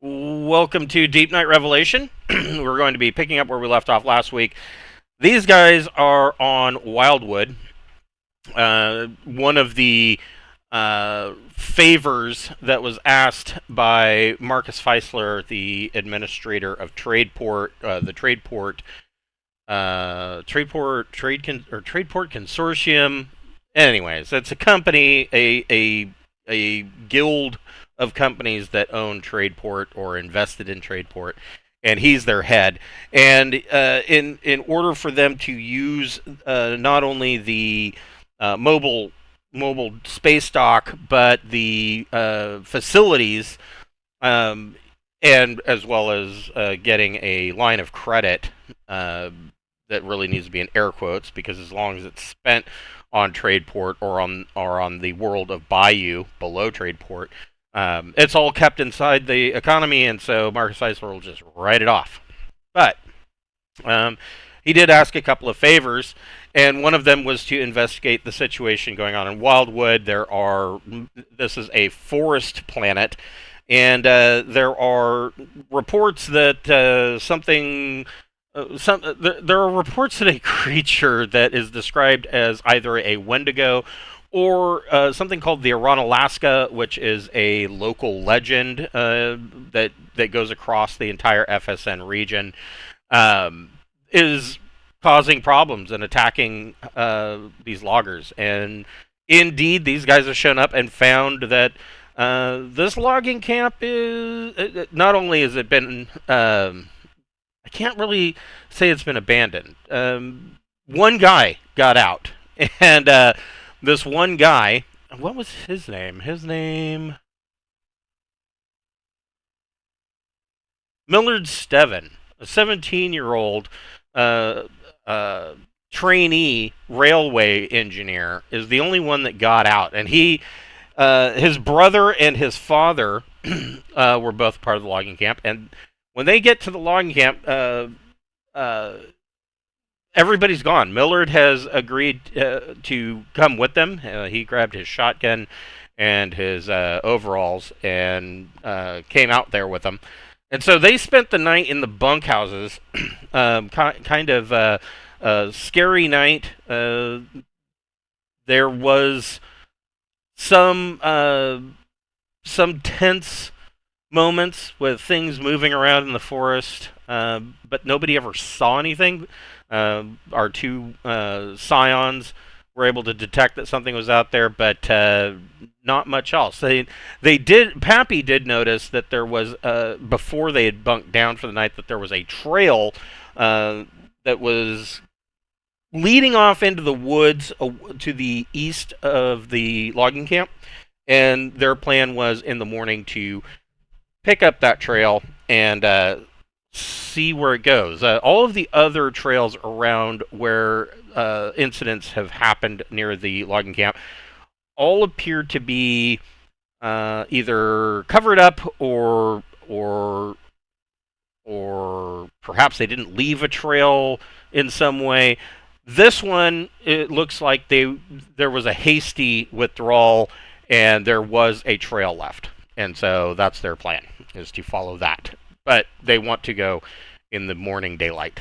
Welcome to Deepnight Revelation. We're going to be picking up where we left off last week. These guys are on Wildwood. One of the favors that was asked by Marcus Feisler, the administrator of Tradeport, the Tradeport Consortium. Anyways, it's a company, a guild of companies that own Tradeport or invested in Tradeport, and he's their head. And in order for them to use not only the mobile space dock, but the facilities, and as well as getting a line of credit that really needs to be in air quotes, because as long as it's spent on Tradeport or on the world of Bayou below Tradeport, it's all kept inside the economy, and so Marcus Eisler will just write it off. But he did ask a couple of favors, and one of them was to investigate the situation going on in Wildwood. This is a forest planet, and there are reports that there are reports that a creature that is described as either a Wendigo or something called the Aranalaska, which is a local legend that goes across the entire FSN region, is causing problems and attacking these loggers. And indeed, these guys have shown up and found that this logging camp is not only has it been I can't really say it's been abandoned. One guy got out, and this one guy, what was his name? Millard Steven, a 17-year-old uh, trainee railway engineer, is the only one that got out, and his brother and his father were both part of the logging camp, and when they get to the logging camp, everybody's gone. Millard has agreed to come with them. He grabbed his shotgun and his overalls and came out there with them. And so they spent the night in the bunkhouses. Kind of a scary night. There was some tense moments with things moving around in the forest, but nobody ever saw anything. Our two scions were able to detect that something was out there, but not much else. Pappy did notice that there was before they had bunked down for the night, that there was a trail that was leading off into the woods to the east of the logging camp, and their plan was in the morning to pick up that trail and see where it goes. All of the other trails around where incidents have happened near the logging camp all appear to be either covered up or perhaps they didn't leave a trail in some way. This one, it looks like there was a hasty withdrawal and there was a trail left. And so that's their plan, is to follow that. But they want to go in the morning daylight.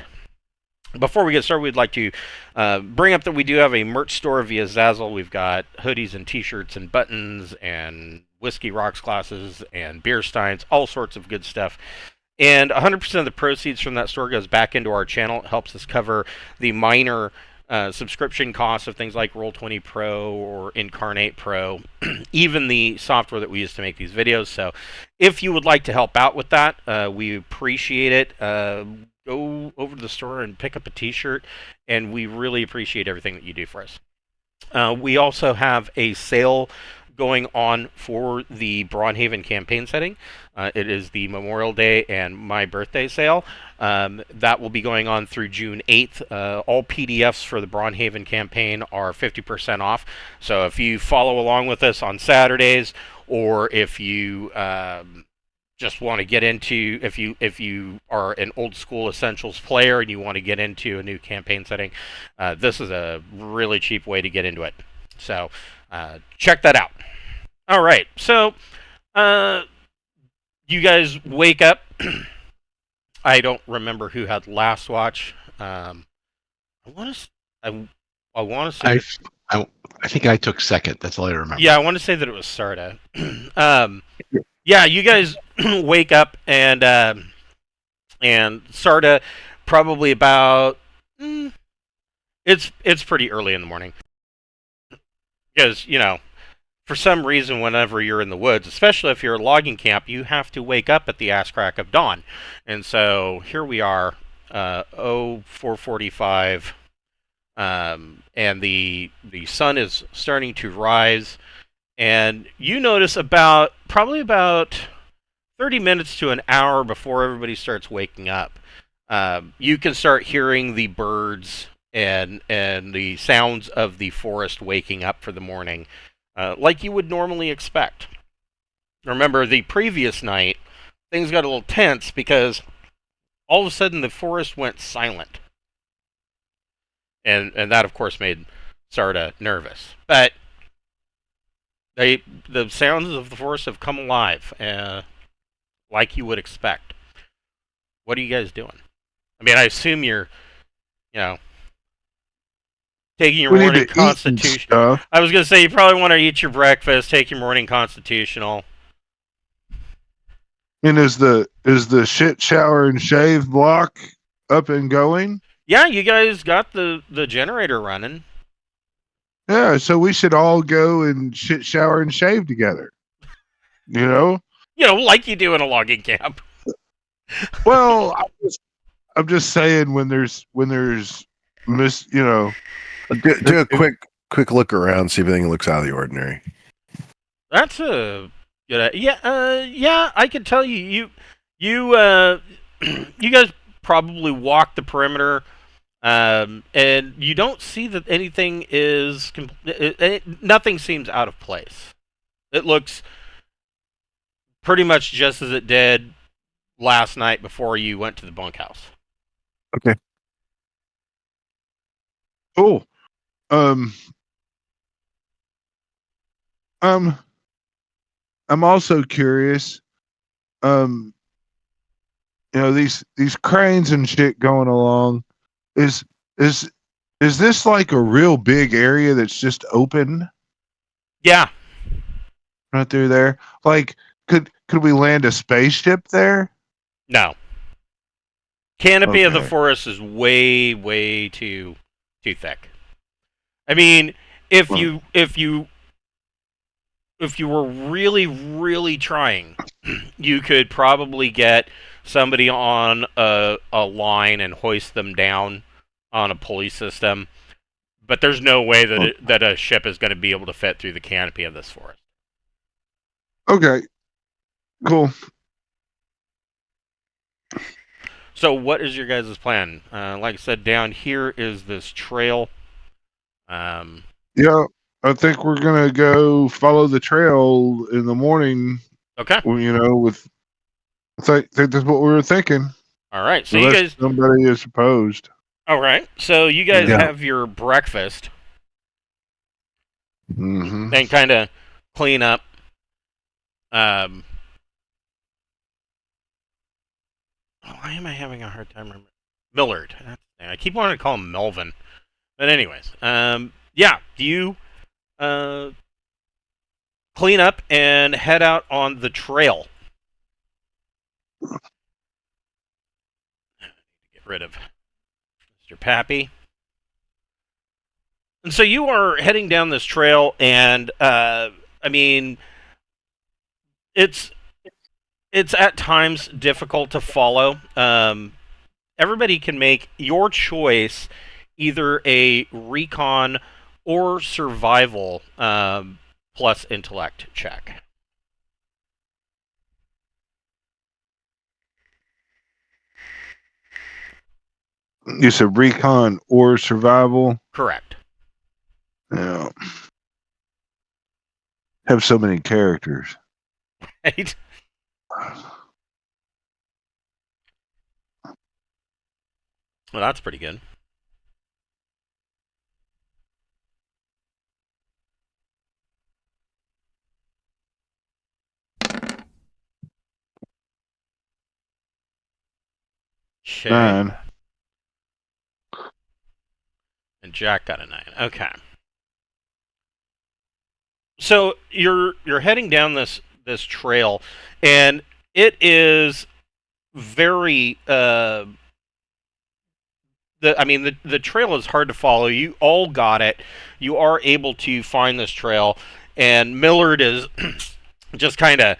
Before we get started, we'd like to bring up that we do have a merch store via Zazzle. We've got hoodies and t-shirts and buttons and whiskey rocks glasses and beer steins, all sorts of good stuff. And 100% of the proceeds from that store goes back into our channel. It helps us cover the minor subscription costs of things like Roll20 Pro or Incarnate Pro, even the software that we use to make these videos. So if you would like to help out with that, we appreciate it. Go over to the store and pick up a t-shirt, and we really appreciate everything that you do for us. We also have a sale going on for the Braunhaven campaign setting. It is the Memorial Day and my birthday sale. That will be going on through June 8th. All PDFs for the Braunhaven campaign are 50% off. So if you follow along with us on Saturdays, or if you just want to get into, if you are an old school Essentials player and you want to get into a new campaign setting, this is a really cheap way to get into it. So check that out. All right, so You guys wake up. I don't remember who had last watch. I want to. I want to say I, that. I, I think I took second. That's all I remember. Yeah, I want to say that it was Sarda. Yeah, you guys wake up and Sarda probably about. It's pretty early in the morning because for some reason, whenever you're in the woods, especially if you're a logging camp, you have to wake up at the ass crack of dawn. And so here we are, 4:45, and the sun is starting to rise. And you notice probably about 30 minutes to an hour before everybody starts waking up, you can start hearing the birds and the sounds of the forest waking up for the morning, like you would normally expect. Remember, the previous night, things got a little tense because all of a sudden the forest went silent, and that of course made Sarda nervous. But the sounds of the forest have come alive, like you would expect. What are you guys doing? I mean, I assume you're, you know, taking your We need morning to eat and constitution. stuff. I was gonna say you probably want to eat your breakfast, take your morning constitutional. And is the shit shower and shave block up and going? Yeah, you guys got the generator running. Yeah, so we should all go and shit shower and shave together. You know? Like you do in a logging camp. Well, I'm just saying when there's miss, Do a quick look around, see if anything looks out of the ordinary. That's a good. Yeah. I can tell you you guys probably walk the perimeter, and you don't see that anything is. Nothing seems out of place. It looks pretty much just as it did last night before you went to the bunkhouse. Okay. cool. Um, um, I'm also curious. Um, these cranes and shit going along. Is is is this like a real big area that's just open Yeah. right through there? Like, could we land a spaceship there? No. Canopy of the Okay. forest is way too thick. I mean, if Well, you were really trying, you could probably get somebody on a line and hoist them down on a pulley system. But there's no way that a ship is going to be able to fit through the canopy of this forest. okay. Cool. So, what is your guys' plan? Like I said, down here is this trail. Yeah, I think we're gonna go follow the trail in the morning. Okay. With I think that's what we were thinking. All right. So you Unless guys. somebody is opposed. All right. So you guys Yeah. have your breakfast, Mm-hmm. then kind of clean up. Um, why am I having a hard time remembering? Millard. I keep wanting to call him Melvin. But anyways, yeah. Do you uh, clean up and head out on the trail? Get rid of Mr. Pappy. And so you are heading down this trail, and I mean, it's it's at times difficult to follow. Everybody can make your choice, either a recon or survival plus intellect check. You said recon or survival. Correct. Yeah. Have so many characters. Right? Well, that's pretty good. Okay. 9. And Jack got a 9. Okay. So you're heading down this trail, and it is very the trail is hard to follow. You all got it. You are able to find this trail, and Millard is just kind of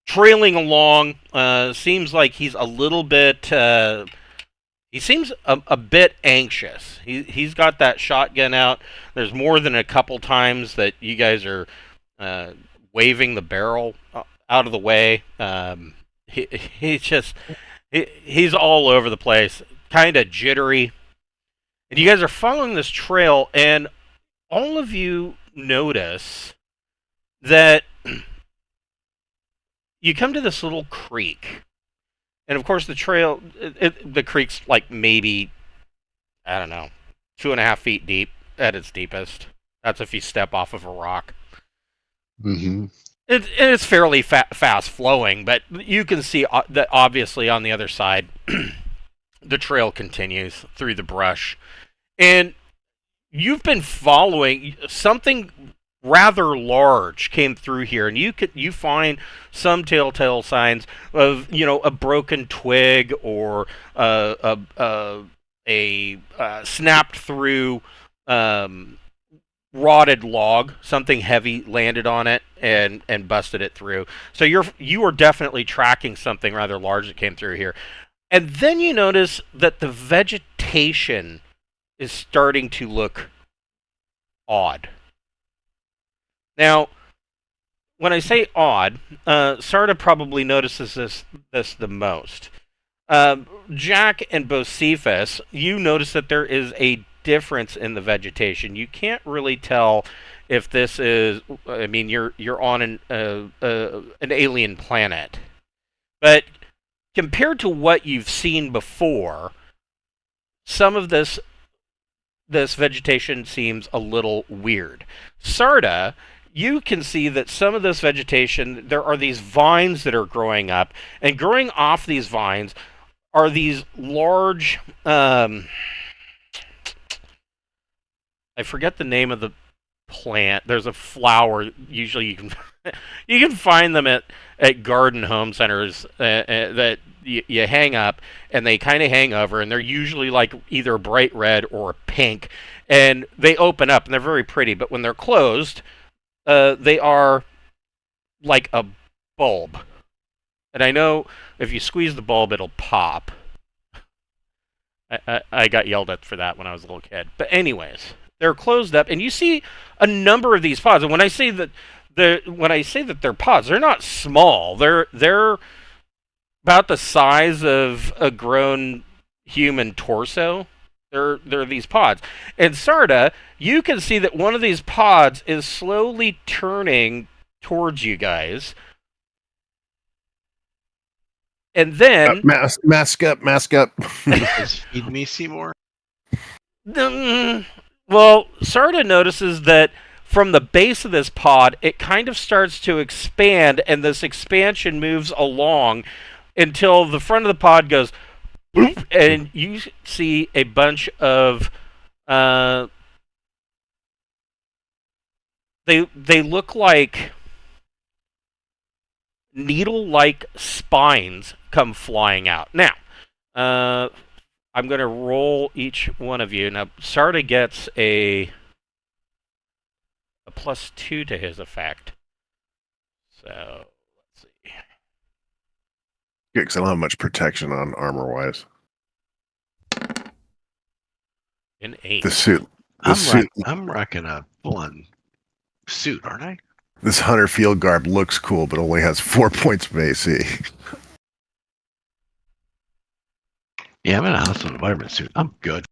trailing along. Seems like he's a little bit. He seems a bit anxious. He's got that shotgun out. There's more than a couple times that you guys are waving the barrel out of the way. He's all over the place, kind of jittery. And you guys are following this trail, and all of you notice that you come to this little creek. And of course, the trail, the creek's like maybe, I don't know, 2.5 feet deep at its deepest. That's if you step off of a rock. Mm-hmm. It's fairly fast flowing, but you can see that obviously on the other side, the trail continues through the brush. And you've been following something rather large came through here, and you find some telltale signs of a broken twig or a snapped through rotted log. Something heavy landed on it and busted it through. So you are definitely tracking something rather large that came through here. And then you notice that the vegetation is starting to look odd. Now, when I say odd, Sarda probably notices this the most. Jack and Bocephus, you notice that there is a difference in the vegetation. You can't really tell if this is. I mean, you're on an alien planet, but compared to what you've seen before, some of this vegetation seems a little weird. Sarda, you can see that some of this vegetation, there are these vines that are growing up, and growing off these vines are these large, I forget the name of the plant. There's a flower, usually you can you can find them at garden home centers that you hang up, and they kind of hang over, and they're usually like either bright red or pink, and they open up, and they're very pretty, but when they're closed, they are like a bulb. And I know if you squeeze the bulb, it'll pop. I got yelled at for that when I was a little kid. But anyways, they're closed up, and you see a number of these pods. And when I say that they're pods, they're not small. They're about the size of a grown human torso. They're these pods. And Sarda, you can see that one of these pods is slowly turning towards you guys. And then mask up. Just feed me, Seymour. well, Sarda notices that from the base of this pod, it kind of starts to expand, and this expansion moves along until the front of the pod goes boop, and you see a bunch of they look like needle-like spines come flying out. Now, I'm going to roll each one of you. Now, Sarda gets a +2 to his effect. So, let's see. Yeah, because I don't have much protection on armor-wise. An 8. The suit. I'm rocking a full-on suit, aren't I? This hunter field garb looks cool, but only has 4 points of AC. Yeah, I'm in a hostile environment suit. I'm good.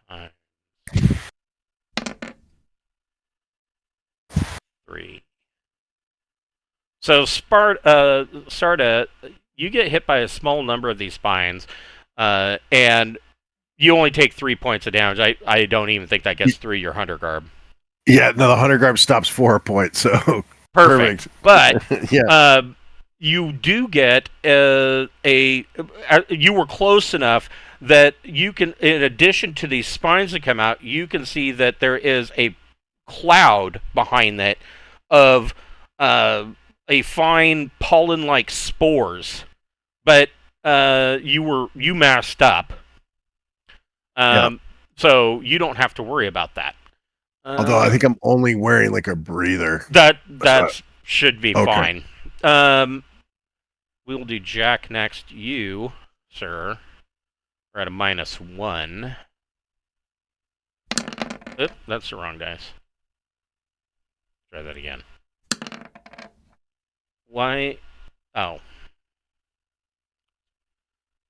Times 3. So, Sarda, you get hit by a small number of these spines, and you only take 3 points of damage. I don't even think that gets through your hunter garb. Yeah, no, the hunter garb stops 4 points, so Perfect. But Yeah. you do get you were close enough that you can, in addition to these spines that come out, you can see that there is a cloud behind that of a fine pollen-like spores. But you masked up, so you don't have to worry about that. Although I think I'm only wearing like a breather. That should be Okay. fine. We'll do Jack next. You, sir, are at a -1. Oop, that's the wrong dice. Try that again. Why? Oh.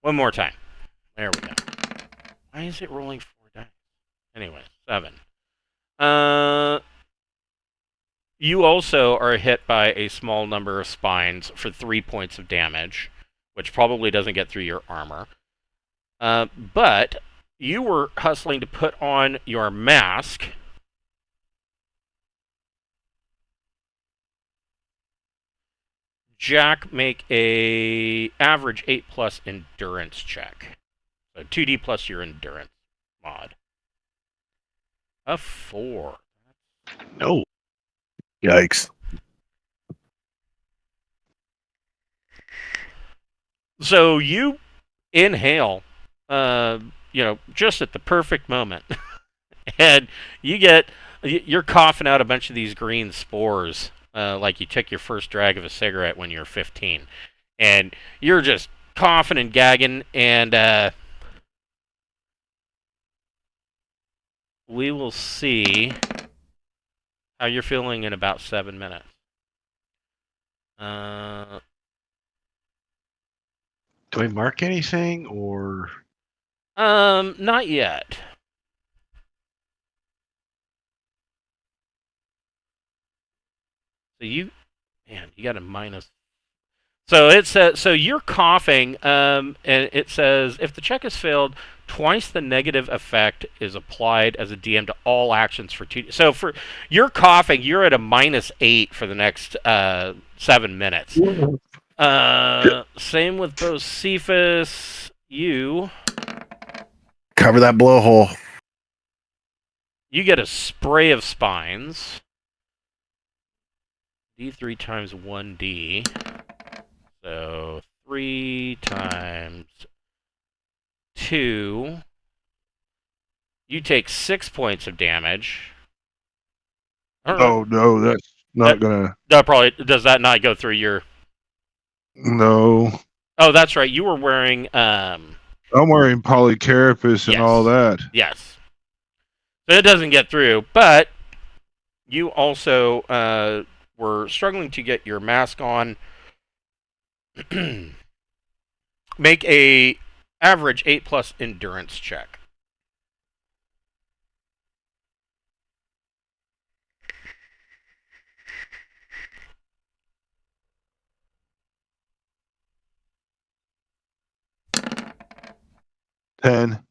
One more time. There we go. Why is it rolling 4 dice? Anyway, 7. You also are hit by a small number of spines for 3 points of damage, which probably doesn't get through your armor. But you were hustling to put on your mask. Jack, make a average 8+ endurance check. So 2d plus your endurance mod. A 4. No. Yikes. So you inhale, just at the perfect moment. And you're coughing out a bunch of these green spores, like you took your first drag of a cigarette when you were 15. And you're just coughing and gagging, and we will see how you're feeling in about 7 minutes. Do I mark anything or? Not yet. So you got a minus. So it says, so you're coughing, and it says if the check is failed, twice the negative effect is applied as a DM to all actions for 2. So for you're coughing, you're at a -8 for the next 7 minutes. Same with Bocephus. You Cover that blowhole. You get a spray of spines. D3 times 1d. So 3 times 2. You take 6 points of damage. Oh no, that's not gonna. That probably does that not go through your. No, Oh, that's right. You were wearing. I'm wearing polycarapace and Yes. all that. Yes. So it doesn't get through, but you also were struggling to get your mask on. Make a average 8+ endurance check. Ten.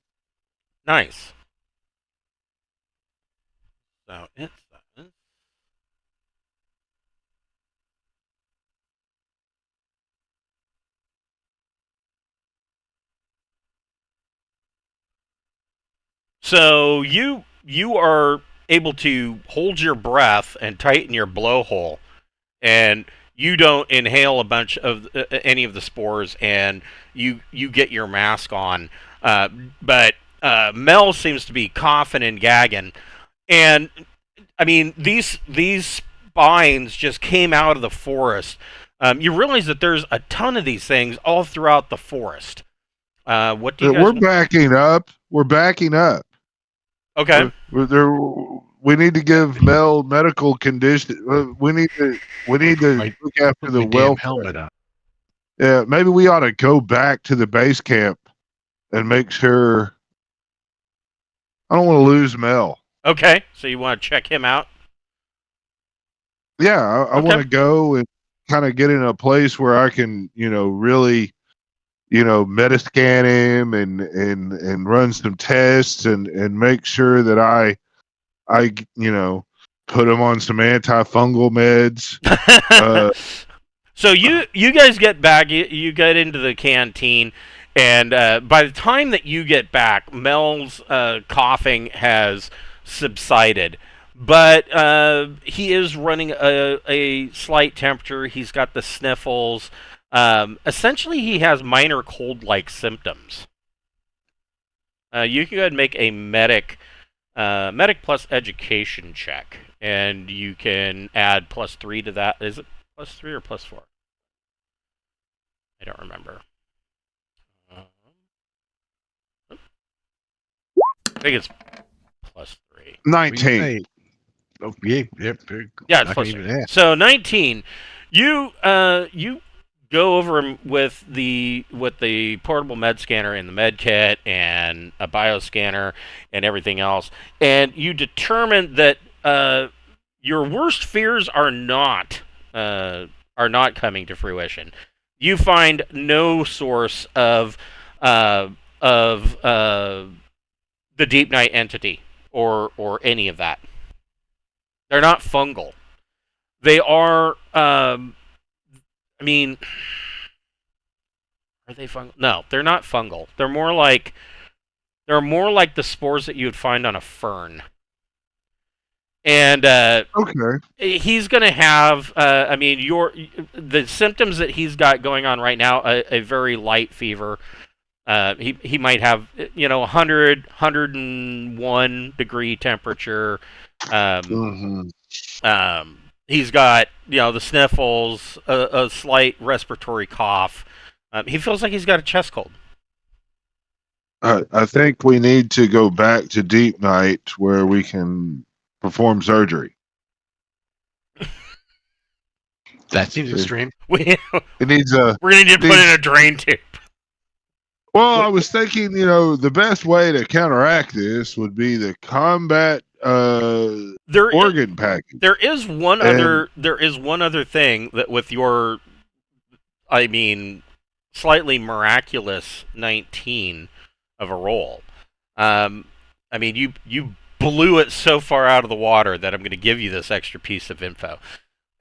Nice. So it's 7. So you are able to hold your breath and tighten your blowhole, and you don't inhale a bunch of any of the spores, and you get your mask on. But Mel seems to be coughing and gagging, and I mean these spines just came out of the forest. You realize that there's a ton of these things all throughout the forest. What do you guys? We're backing up. We're backing up. Okay. We need to give Mel medical condition. We need to Right. look after Put the my damn welfare. helmet on. Yeah, maybe we ought to go back to the base camp and make sure. I don't want to lose Mel. Okay. So you want to check him out? Yeah, I Okay. want to go and kind of get in a place where I can, really, metascan him and run some tests and make sure that I put him on some antifungal meds. So you guys get back. You get into the canteen, and by the time that you get back, Mel's coughing has subsided, but he is running a slight temperature. He's got the sniffles. Essentially, he has minor cold-like symptoms. You can go ahead and make a medic plus education check, and you can add +3 to that. Is it +3 or +4? I don't remember. I think it's +3. 19. Oh, yeah, Yeah, it's +3. So 19. You go over with the portable med scanner and the med kit and a bioscanner and everything else, and you determine that your worst fears are not coming to fruition. You find no source of the Deepnight entity or any of that. They're not fungal. They are. I mean, are they fungal? No, they're not fungal. They're more like the spores that you would find on a fern. And Okay. he's going to have, the symptoms that he's got going on right now, a very light fever. He might have, 101 degree temperature. He's got, the sniffles, a slight respiratory cough. He feels like he's got a chest cold. I think we need to go back to Deepnight where we can perform surgery. That seems extreme. It needs a. We're going to need to put in a drain tube. Well, I was thinking, the best way to counteract this would be the combat organ package. There is one other thing that with your, slightly miraculous 19 of a roll. You blew it so far out of the water that I'm going to give you this extra piece of info.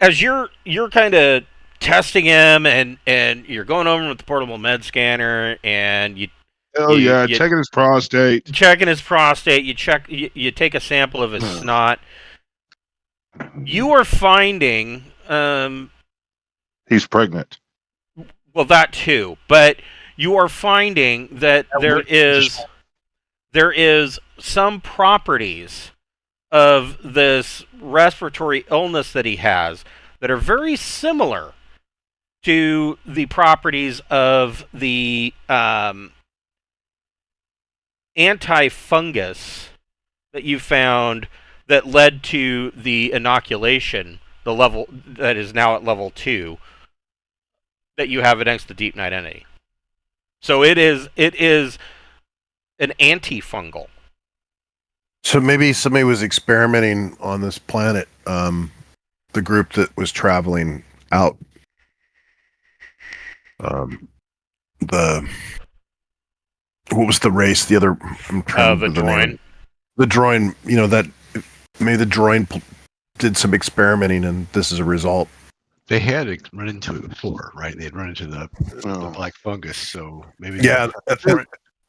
As you're kind of testing him and you're going over with the portable med scanner and checking his prostate. You take a sample of his snot. You are finding he's pregnant. Well, that too, but you are finding that there is some properties of this respiratory illness that he has that are very similar to the properties of the anti-fungus that you found that led to the inoculation, the level that is now at level 2, that you have against the Deepnight entity. So it is an antifungal. So maybe somebody was experimenting on this planet, the group that was traveling out. What was the race? The other, I'm trying the droid. The droid, that maybe the droid did some experimenting, and this is a result. They had run into it before, right? They had run into the black fungus, so maybe. Yeah,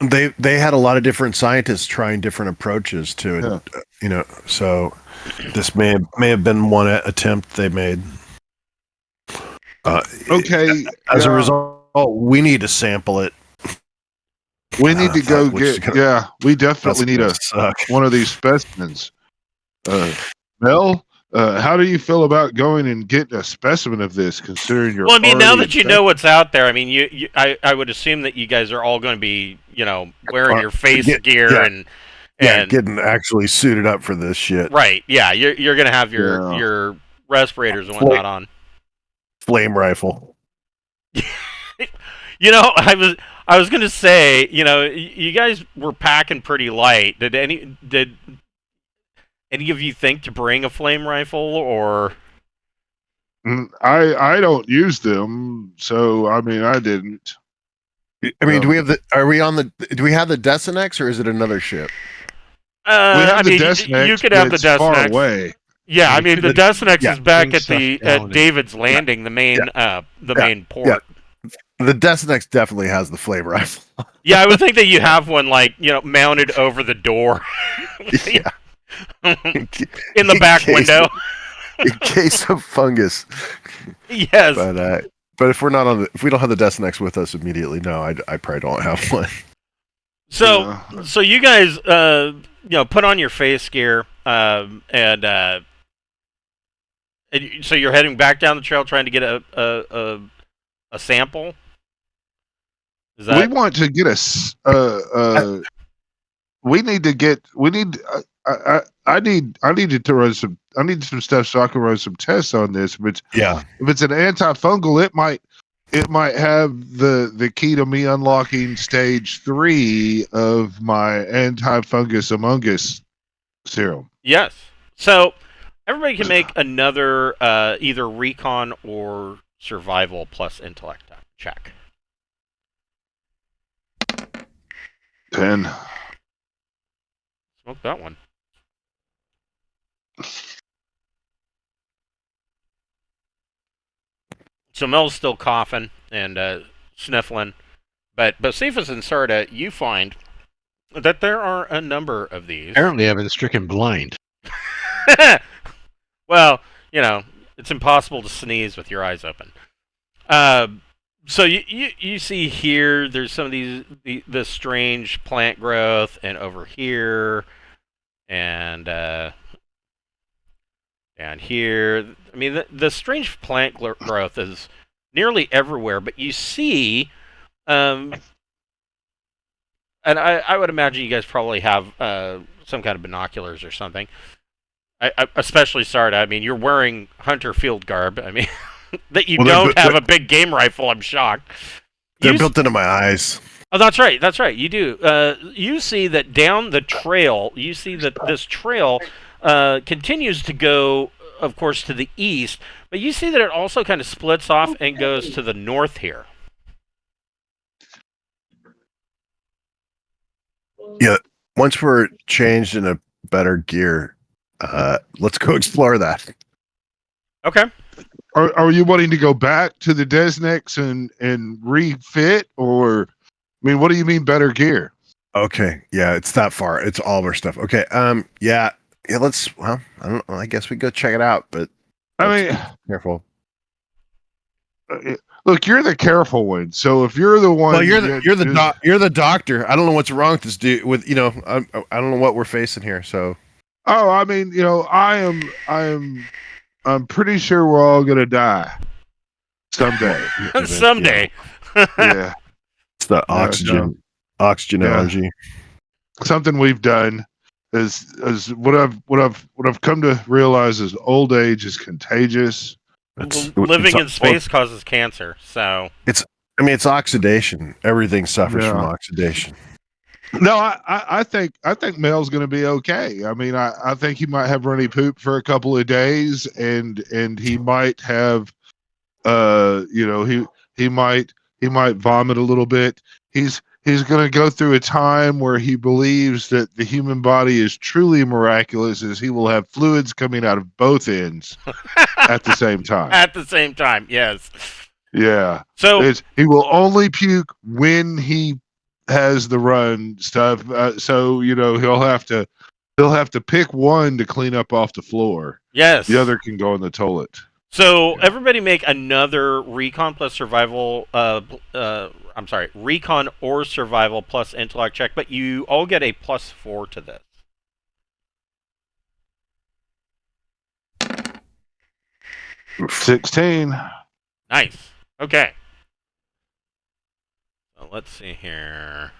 they had a lot of different scientists trying different approaches to it. So this may have been one attempt they made. Okay. As a result, we need to sample it. We need to go get. We definitely need one of these specimens. Mel, how do you feel about going and getting a specimen of this? Considering you're. Well, now that you know what's out there, I would assume that you guys are all going to be, wearing your face gear and getting actually suited up for this shit. Right? Yeah, you're going to have your respirators and whatnot on. Flame rifle. I was going to say, you guys were packing pretty light. Did any of you think to bring a flame rifle or? I don't use them, so I didn't. Do we have do we have the Desinex or is it another ship? We have the Desinex. You could have the Desinex. Far away. Yeah, I We mean the could've Destinex yeah, is back bring at stuff the down at and- David's Landing, the main yeah, main yeah. port. The Destinex definitely has the flame rifle. Yeah, I would think that you have one like mounted over the door Yeah. in the back window. In case of fungus. Yes. But if if we don't have the Destinex with us immediately, no, I probably don't have one. So you guys put on your face gear and so you're heading back down the trail trying to get a sample. Is We that want to get we need to get. We need. I need to run some. I need some stuff so I can run some tests on this. But Yeah. if it's an antifungal, it might have the key to me unlocking stage 3 of my antifungus Among Us serum. yes? So everybody can make another either recon or survival plus intellect check. 10. Smoke that one. So Mel's still coughing and sniffling, but Cephas and Sarda, you find that there are a number of these. Apparently, I've been stricken blind. Well, it's impossible to sneeze with your eyes open. So you see here, there's some of this strange plant growth, and over here, and down here. I mean, the strange plant growth is nearly everywhere, but you see, and I would imagine you guys probably have some kind of binoculars or something. I especially Sarda. I mean, you're wearing hunter field garb. I mean, that you don't have a big game rifle. I'm shocked. They're built into my eyes. Oh, that's right. That's right. You do. You see that down the trail. You see that this trail continues to go, of course, to the east. But you see that it also kind of splits off and goes to the north here. Yeah. Once we're changed in a better gear, let's go explore that. Okay. Are you wanting to go back to the Desnex and refit, or I mean, what do you mean better gear? Okay. Yeah, it's that far. It's all of our stuff. Okay. Yeah. Let's. Well, I don't know. I guess we go check it out. But I mean, careful. Look, you're the careful one. So if you're the one, Well, you're the doctor. I don't know what's wrong with this dude. I don't know what we're facing here. So. Oh, I mean, I'm pretty sure we're all gonna die someday. Someday. Yeah, It's the oxygen allergy. something we've done is what I've come to realize is old age is contagious. Living in space causes cancer. So. It's oxidation. Everything suffers from oxidation. No, I think Mel's going to be okay. I mean, I think he might have runny poop for a couple of days, and he might have, he might vomit a little bit. He's going to go through a time where he believes that the human body is truly miraculous, as he will have fluids coming out of both ends at the same time. At the same time, yes. Yeah. So he will only puke when he has the run stuff. So he'll have to pick one to clean up off the floor. yes. The other can go in the toilet. So everybody make another recon plus survival. I'm sorry, recon or survival plus intellect check, but you all get a +4 to this. Oof. 16. Nice. Okay. So let's see here.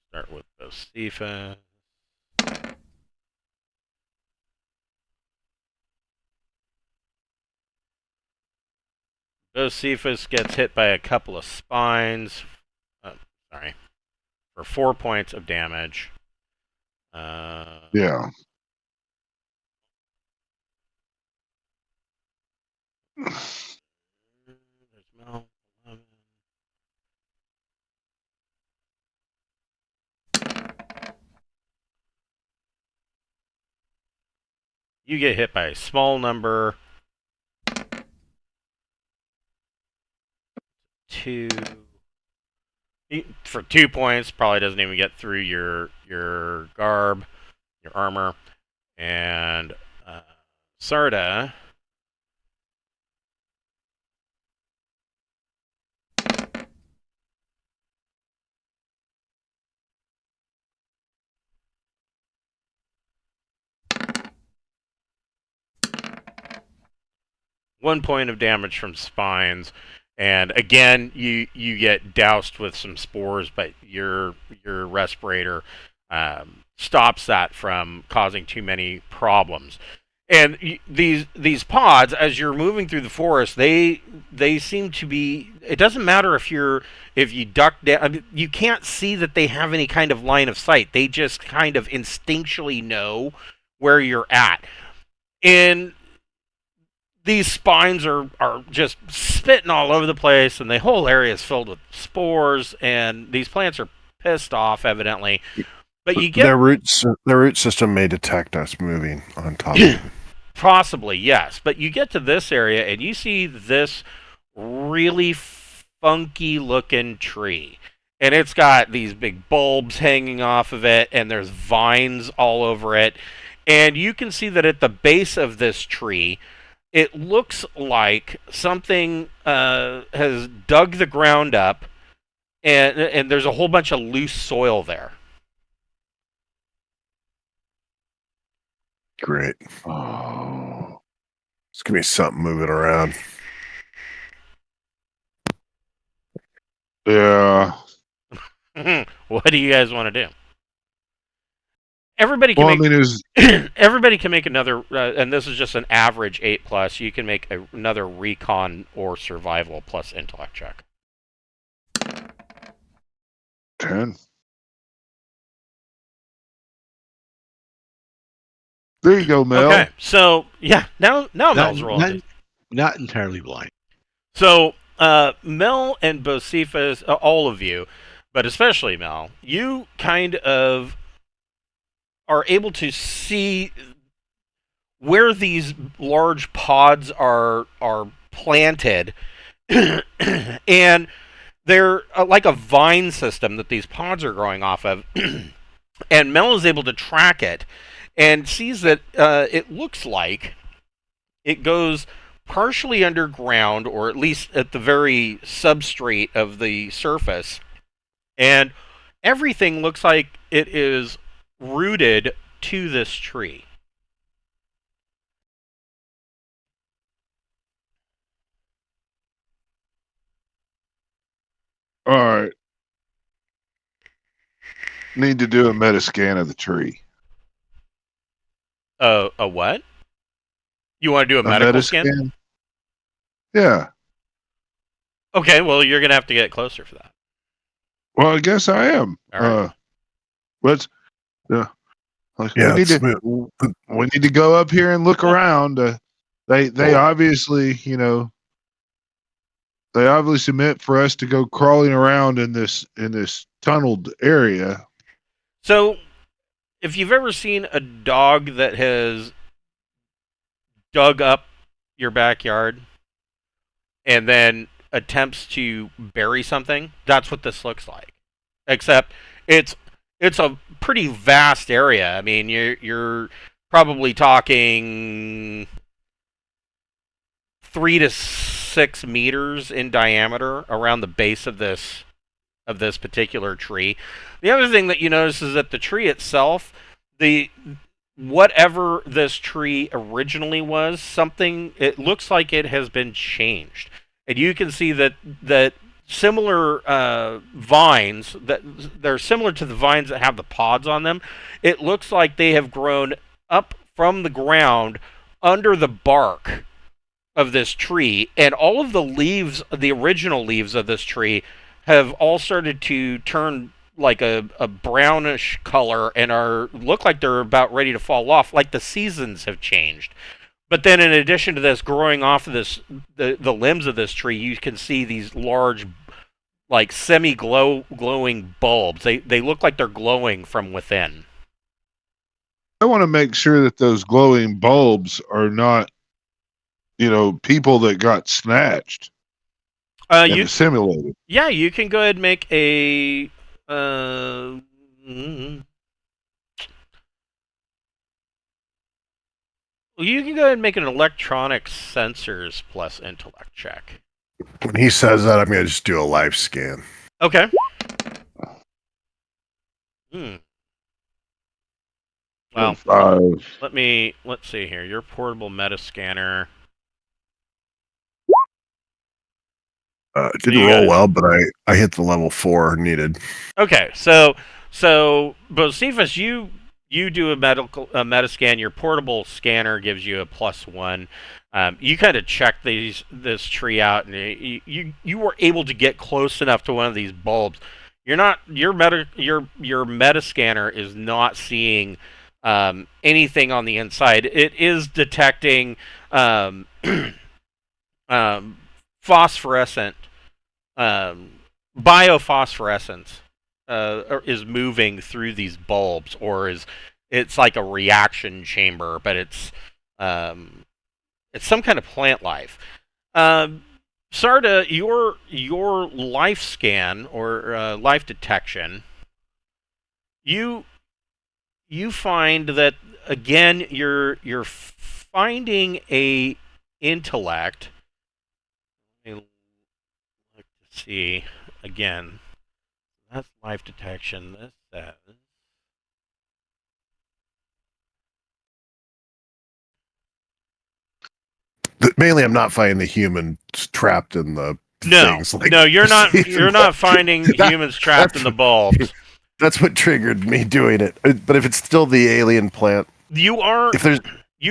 Start with Josephus. Josephus gets hit by a couple of spines. Sorry. For 4 points of damage. Yeah. There's Mel, 11. You get hit by a small number. 2 for 2 points. Probably doesn't even get through your garb, your armor, and Sarda. One point of damage from spines, and again you get doused with some spores, but your respirator stops that from causing too many problems. And these pods, as you're moving through the forest, they seem to be. It doesn't matter if you duck down. I mean, you can't see that they have any kind of line of sight. They just kind of instinctually know where you're at. And these spines are just spitting all over the place, and the whole area is filled with spores, and these plants are pissed off, evidently. But you get their root system may detect us moving on top of it. Possibly, yes. But you get to this area, and you see this really funky looking tree. And it's got these big bulbs hanging off of it, and there's vines all over it. And you can see that at the base of this tree, it looks like something has dug the ground up, and there's a whole bunch of loose soil there. Great. Oh. It's gonna be something moving around. Yeah. What do you guys want to do? Everybody can Well, I make. mean, it was Everybody can make another, and this is just an average 8+. You can make another recon or survival plus intellect check. 10. There you go, Mel. Okay, so yeah, now Mel's rolling. Not entirely blind. So Mel and Bocephus, all of you, but especially Mel, you kind of are able to see where these large pods are planted, and they're like a vine system that these pods are growing off of. And Mel is able to track it and sees that it looks like it goes partially underground, or at least at the very substrate of the surface, and everything looks like it is rooted to this tree. All right. Need to do a meta scan of the tree. A what? You want to do a medical scan? Yeah. Okay, well, you're going to have to get closer for that. Well, I guess I am. All right. Let's. Yeah. Yeah, we need to go up here and look around. They obviously, they obviously meant for us to go crawling around in this tunneled area. So, if you've ever seen a dog that has dug up your backyard and then attempts to bury something, that's what this looks like. Except it's a pretty vast area. I mean, you're probably talking 3 to 6 meters in diameter around the base of this particular tree. The other thing that you notice is that the tree itself, whatever this tree originally was, it looks like it has been changed. And you can see that similar vines, that they're similar to the vines that have the pods on them. It looks like they have grown up from the ground under the bark of this tree, and all of the leaves, the original leaves of this tree, have all started to turn like a brownish color and look like they're about ready to fall off, like the seasons have changed. But then, in addition to this, growing off of the limbs of this tree, you can see these large, like glowing bulbs. They look like they're glowing from within. want to make sure that those glowing bulbs are not, people that got snatched and You assimilated. Yeah, you can go ahead and make a. Mm, you can go ahead and make an electronic sensors plus intellect check. When he says that, I'm going to just do a life scan. Okay. Well, 5. let's see here. Your portable metascanner. It didn't roll well, but I hit the level 4 needed. Okay, so Bocephus, you do a metascan. Your portable scanner gives you a +1. You kind of check this tree out, and you were able to get close enough to one of these bulbs. Your metascanner is not seeing anything on the inside. It is detecting phosphorescent biophosphorescence is moving through these bulbs, or it's like a reaction chamber, but it's some kind of plant life. Sarda, your life scan or life detection, you find that again you're finding a intellect. Let me look to see again. That's life detection. This says. Mainly, I'm not finding the humans trapped in the things. No, you're not. You're not finding humans trapped in the bulbs. That's what triggered me doing it. But if it's still the alien plant, you are. If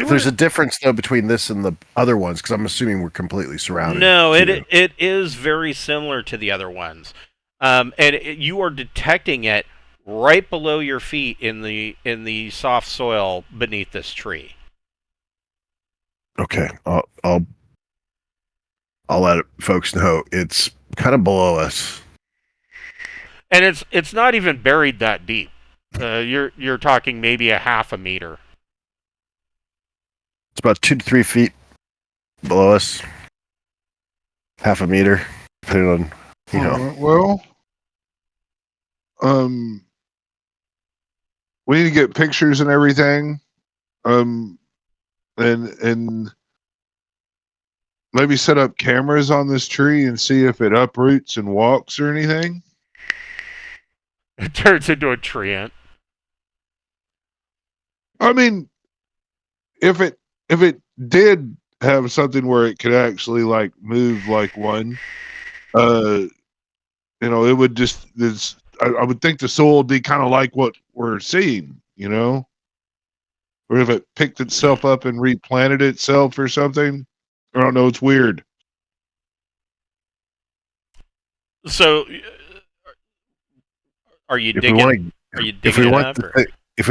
there's a difference though between this and the other ones, because I'm assuming we're completely surrounded. No, it is very similar to the other ones, and you are detecting it right below your feet in the soft soil beneath this tree. Okay, I'll let folks know it's kind of below us, and it's not even buried that deep. You're talking maybe a half a meter. It's about 2 to 3 feet below us, half a meter, depending on Well, we need to get pictures and everything, and maybe set up cameras on this tree and see if it uproots and walks or anything. It turns into a tree ant. I mean, if it did have something where it could actually like move like one, it would just I would think the soil would be kind of like what we're seeing, or if it picked itself up and replanted itself or something. I don't know. It's weird. So, are you digging? If we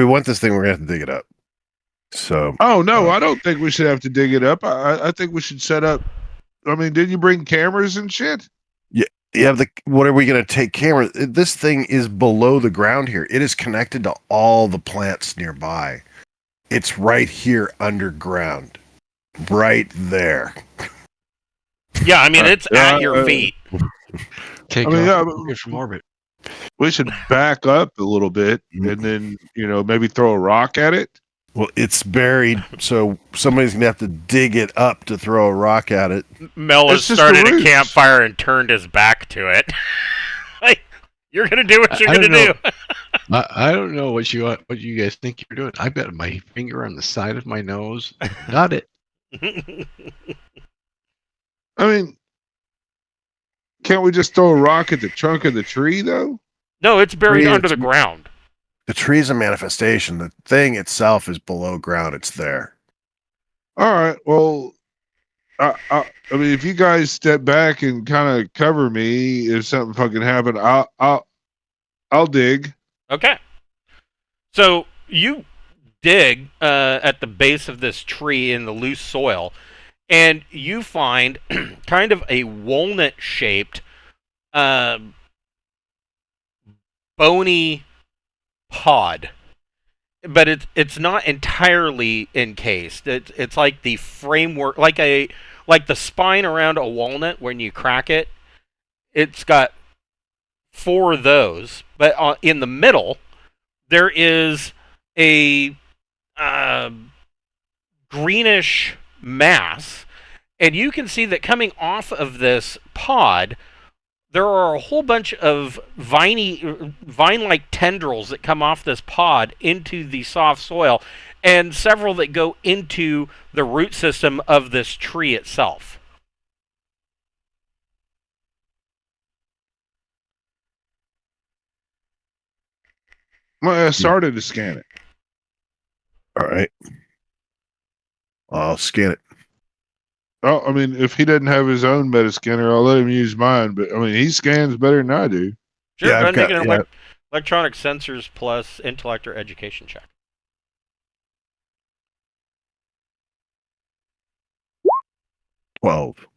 want this thing, we're gonna have to dig it up. So. Oh no, I don't think we should have to dig it up. I think we should set up. I mean, did you bring cameras and shit? Yeah. What are we gonna take cameras? This thing is below the ground here. It is connected to all the plants nearby. It's right here underground. Right there. Yeah, I mean it's at your feet. Take off from orbit. We should back up a little bit and then maybe throw a rock at it. Well, it's buried, so somebody's gonna have to dig it up to throw a rock at it. Mel has started a campfire and turned his back to it. Like, you're gonna do what you're gonna do. I don't know what you guys think you're doing. I've got my finger on the side of my nose. Got it. I mean, can't we just throw a rock at the trunk of the tree, though? No, it's buried under the ground. The tree's a manifestation. The thing itself is below ground. It's there. All right. Well, I mean, if you guys step back and kind of cover me, if something fucking happened, I'll dig. Okay. So you dig at the base of this tree in the loose soil, and you find kind of a walnut-shaped, bony pod. but it's not entirely encased. It's like the framework, like the spine around a walnut when you crack it. It's got four of those, but in the middle there is a greenish mass, and you can see that coming off of this pod there are a whole bunch of vine-like tendrils that come off this pod into the soft soil, and several that go into the root system of this tree itself. Well, I started to scan it. All right. I'll scan it. Oh, I mean, if he doesn't have his own Metascanner, I'll let him use mine. But I mean, he scans better than I do. Sure, Yeah, go I've ahead and got- make an electronic sensors plus intellect or education check. 12.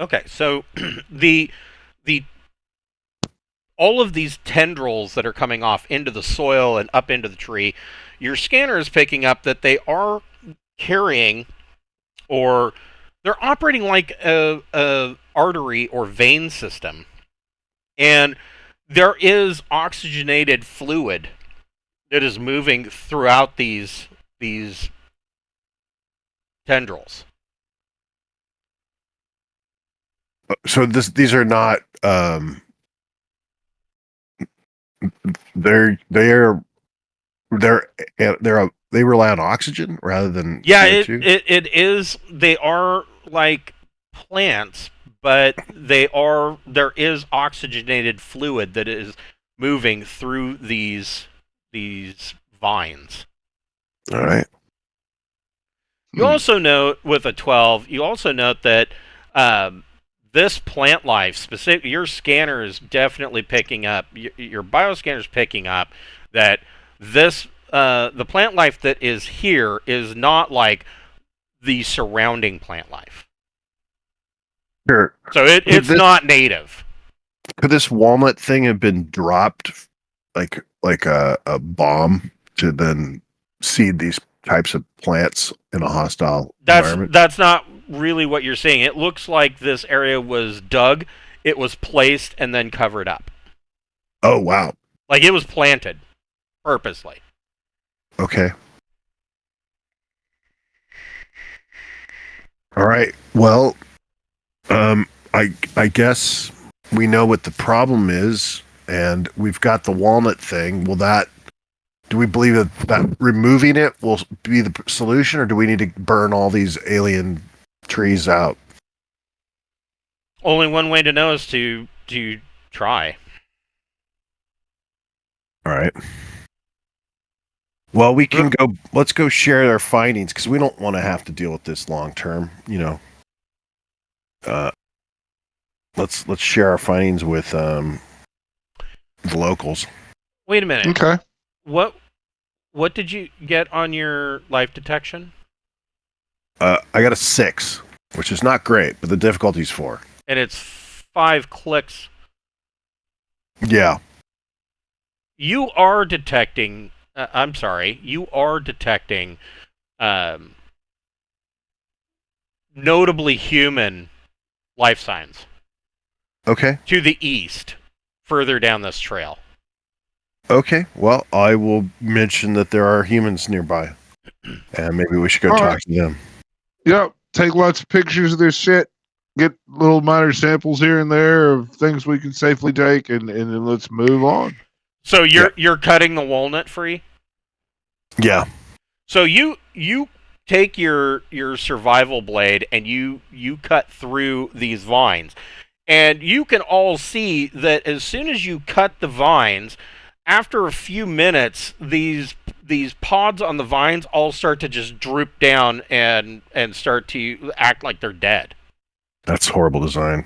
Okay, so the all of these tendrils that are coming off into the soil and up into the tree, your scanner is picking up that they are carrying, or they're operating like a artery or vein system, and there is oxygenated fluid that is moving throughout these tendrils. So these are not they rely on oxygen rather than Yeah, CO2? it is. They are like plants, but there is oxygenated fluid that is moving through these vines. All right. You also note with a 12, you also note that this plant life, specific, your scanner is definitely picking up, your bioscanner is picking up that this, the plant life that is here is not like the surrounding plant life. Sure. So it's not native. Could this walnut thing have been dropped like a bomb to then seed these types of plants in a hostile environment? That's not really what you're seeing. It looks like this area was dug, it was placed, and then covered up. Oh, wow. Like it was planted purposely. Okay. All right. Well, I guess we know what the problem is, and we've got the walnut thing. Do we believe that removing it will be the solution, or do we need to burn all these alien trees out? Only one way to know is to try. All right. Well, we can go. Let's go share our findings because we don't want to have to deal with this long term. Let's share our findings with the locals. Wait a minute. Okay. What did you get on your life detection? I got a 6, which is not great, but the difficulty's 4. And it's 5 clicks. Yeah. You are detecting. I'm sorry. You are detecting notably human life signs Okay. to the east, further down this trail. Okay. Well, I will mention that there are humans nearby, and maybe we should go All talk right. to them. Yep. Take lots of pictures of this shit. Get little minor samples here and there of things we can safely take, and then let's move on. So you're cutting the walnut free. Yeah. So you take your survival blade and you cut through these vines, and you can all see that as soon as you cut the vines, after a few minutes, these pods on the vines all start to just droop down and start to act like they're dead. That's horrible design.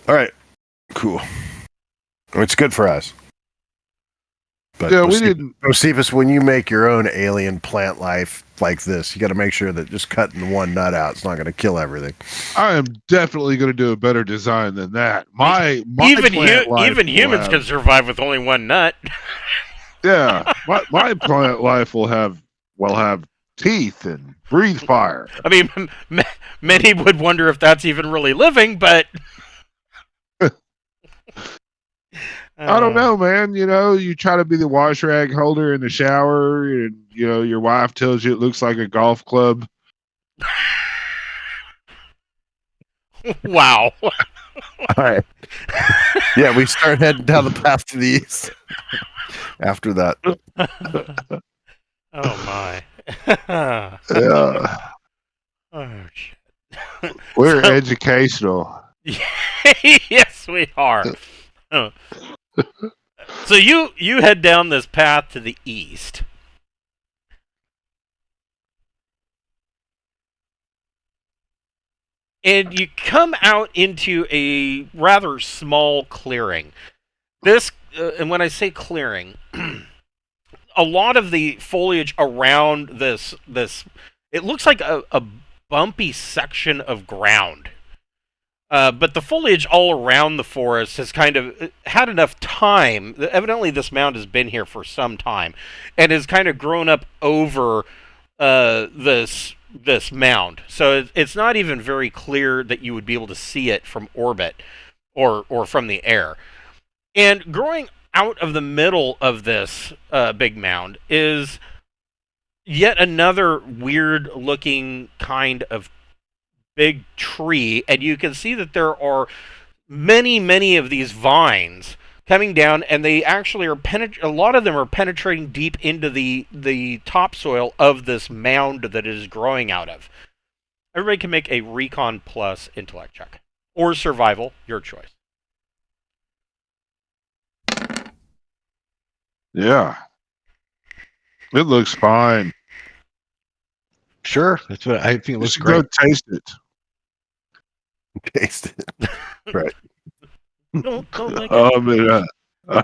All right. Cool. It's good for us. But Yeah, we didn't. Josephus, when you make your own alien plant life like this, you got to make sure that just cutting one nut out is not going to kill everything. I am definitely going to do a better design than that. My Even plant life even will humans have- can survive with only one nut. Yeah, my plant life will have teeth and breathe fire. I mean, many would wonder if that's even really living, but I don't know, man. You know, you try to be the wash rag holder in the shower, and you know your wife tells you it looks like a golf club. Wow. All right. Yeah, we start heading down the path to the east after that. Oh my. Yeah, Oh shit. we're So- educational. yes, we are. Oh. So you head down this path to the east. And you come out into a rather small clearing. This, and when I say clearing, a lot of the foliage around this, it looks like a bumpy section of ground. But the foliage all around the forest has kind of had enough time. Evidently, this mound has been here for some time, and has kind of grown up over this mound. So it's not even very clear that you would be able to see it from orbit or from the air. And growing out of the middle of this big mound is yet another weird looking kind of big tree, and you can see that there are many of these vines coming down, and they actually are a lot of them are penetrating deep into the topsoil of this mound that it is growing out of. Everybody can make a recon plus intellect check or survival, your choice. Yeah, it looks fine. Sure, that's what I think. It You looks should great. go taste it. Taste it. Right. Don't make it. I mean, I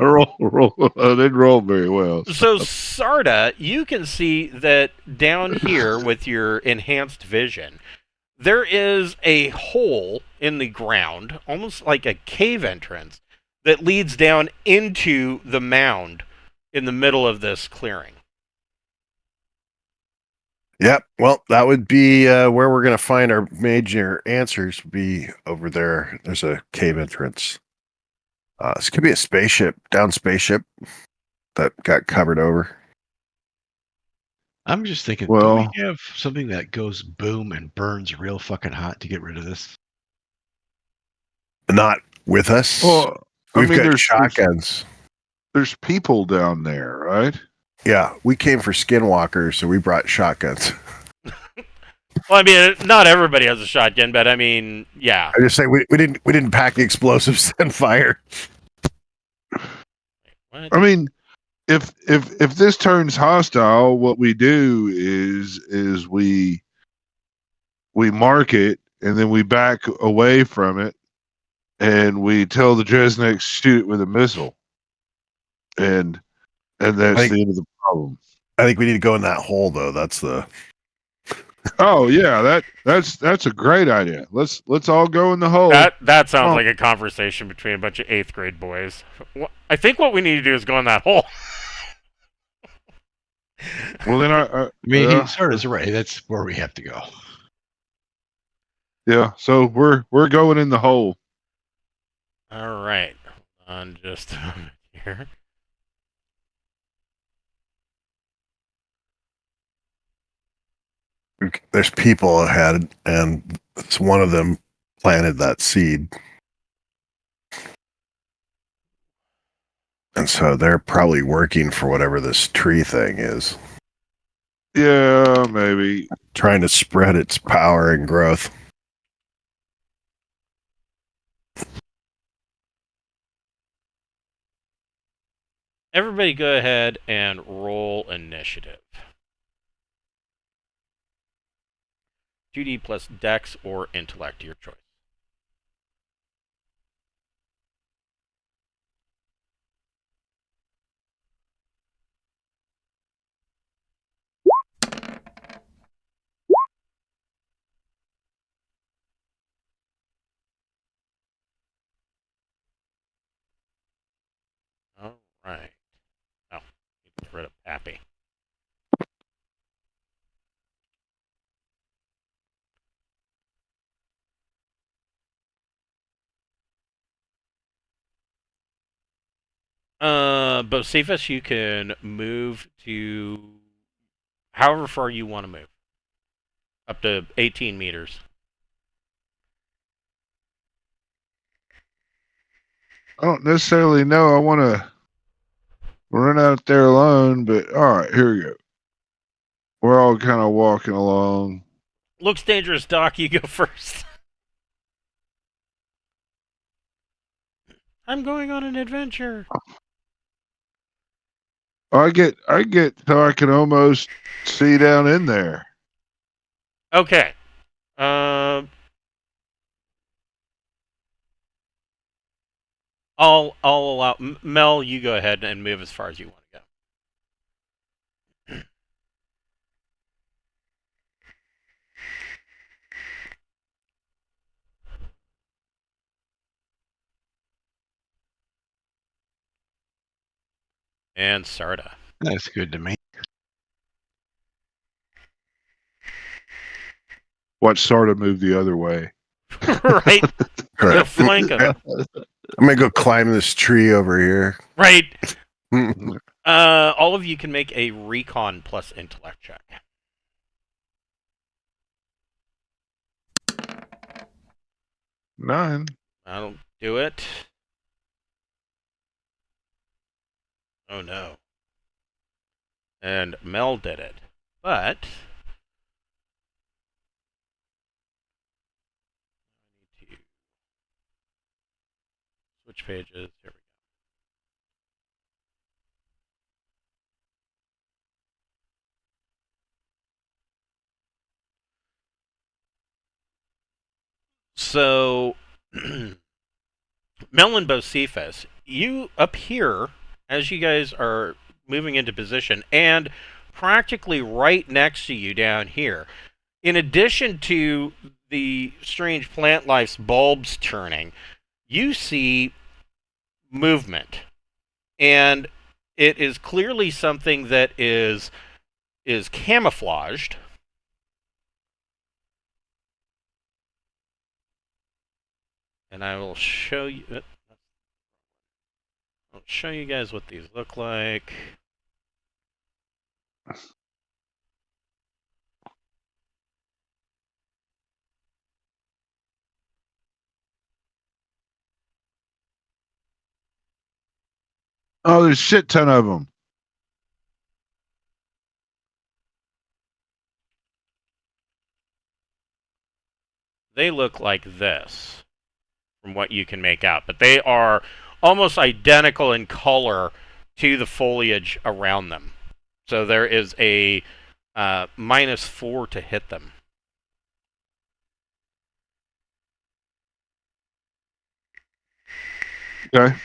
didn't roll very well. So Sarda, you can see that down here with your enhanced vision, there is a hole in the ground, almost like a cave entrance, that leads down into the mound in the middle of this clearing. Yep. Well, that would be where we're going to find our major answers. Would be over there. There's a cave entrance. This could be a down spaceship that got covered over. I'm just thinking, do Well, we have something that goes boom and burns real fucking hot to get rid of this? Not with us. well, I We've mean, got shotguns. there's people down there, right? Yeah, we came for skinwalkers, so we brought shotguns. Well, I mean, not everybody has a shotgun, but I mean, yeah. I just say we didn't pack the explosives and fire. What? I mean, if this turns hostile, what we do is we mark it and then we back away from it and we tell the Dresniks shoot it with a missile, and that's the end of the problem. I think we need to go in that hole though. That's the Oh yeah, that's a great idea. Let's all go in the hole. That sounds Oh. like a conversation between a bunch of 8th grade boys. I think what we need to do is go in that hole. Well then I mean, yeah. he sort of is right. That's where we have to go. Yeah, so we're going in the hole. All right. Hold on just a moment here. there's people ahead, and it's one of them planted that seed, and so they're probably working for whatever this tree thing is, Yeah, maybe. trying to spread its power and growth. Everybody go ahead and roll initiative. 2D plus dex or intellect, your choice. All right. Oh, need Bocephus, you can move to however far you want to move, up to 18 meters. I don't necessarily know. I want to run out there alone, but all right, here we go. We're all kind of walking along. Looks dangerous, Doc. You go first. I'm going on an adventure. I get so I can almost see down in there. Okay. Uh, I'll allow Mel. You go ahead and move as far as you want to go. And Sarda. That's good to me. Watch Sarda move the other way. Right. Go Right. flank him. I'm gonna go climb this tree over here. Right. All of you can make a recon plus intellect check. Nine. I'll do it. Oh no. And Mel did it. But I need to switch pages. Here we go. So Mel and Bocephus, you up here as you guys are moving into position, and practically right next to you down here. In addition to the strange plant life's bulbs turning, you see movement, and it is clearly something that is camouflaged. And I will show you. I'll show you guys what these look like. Oh, there's a shit ton of them. They look like this, from what you can make out, but they are almost identical in color to the foliage around them. So there is a -4 to hit them. Okay.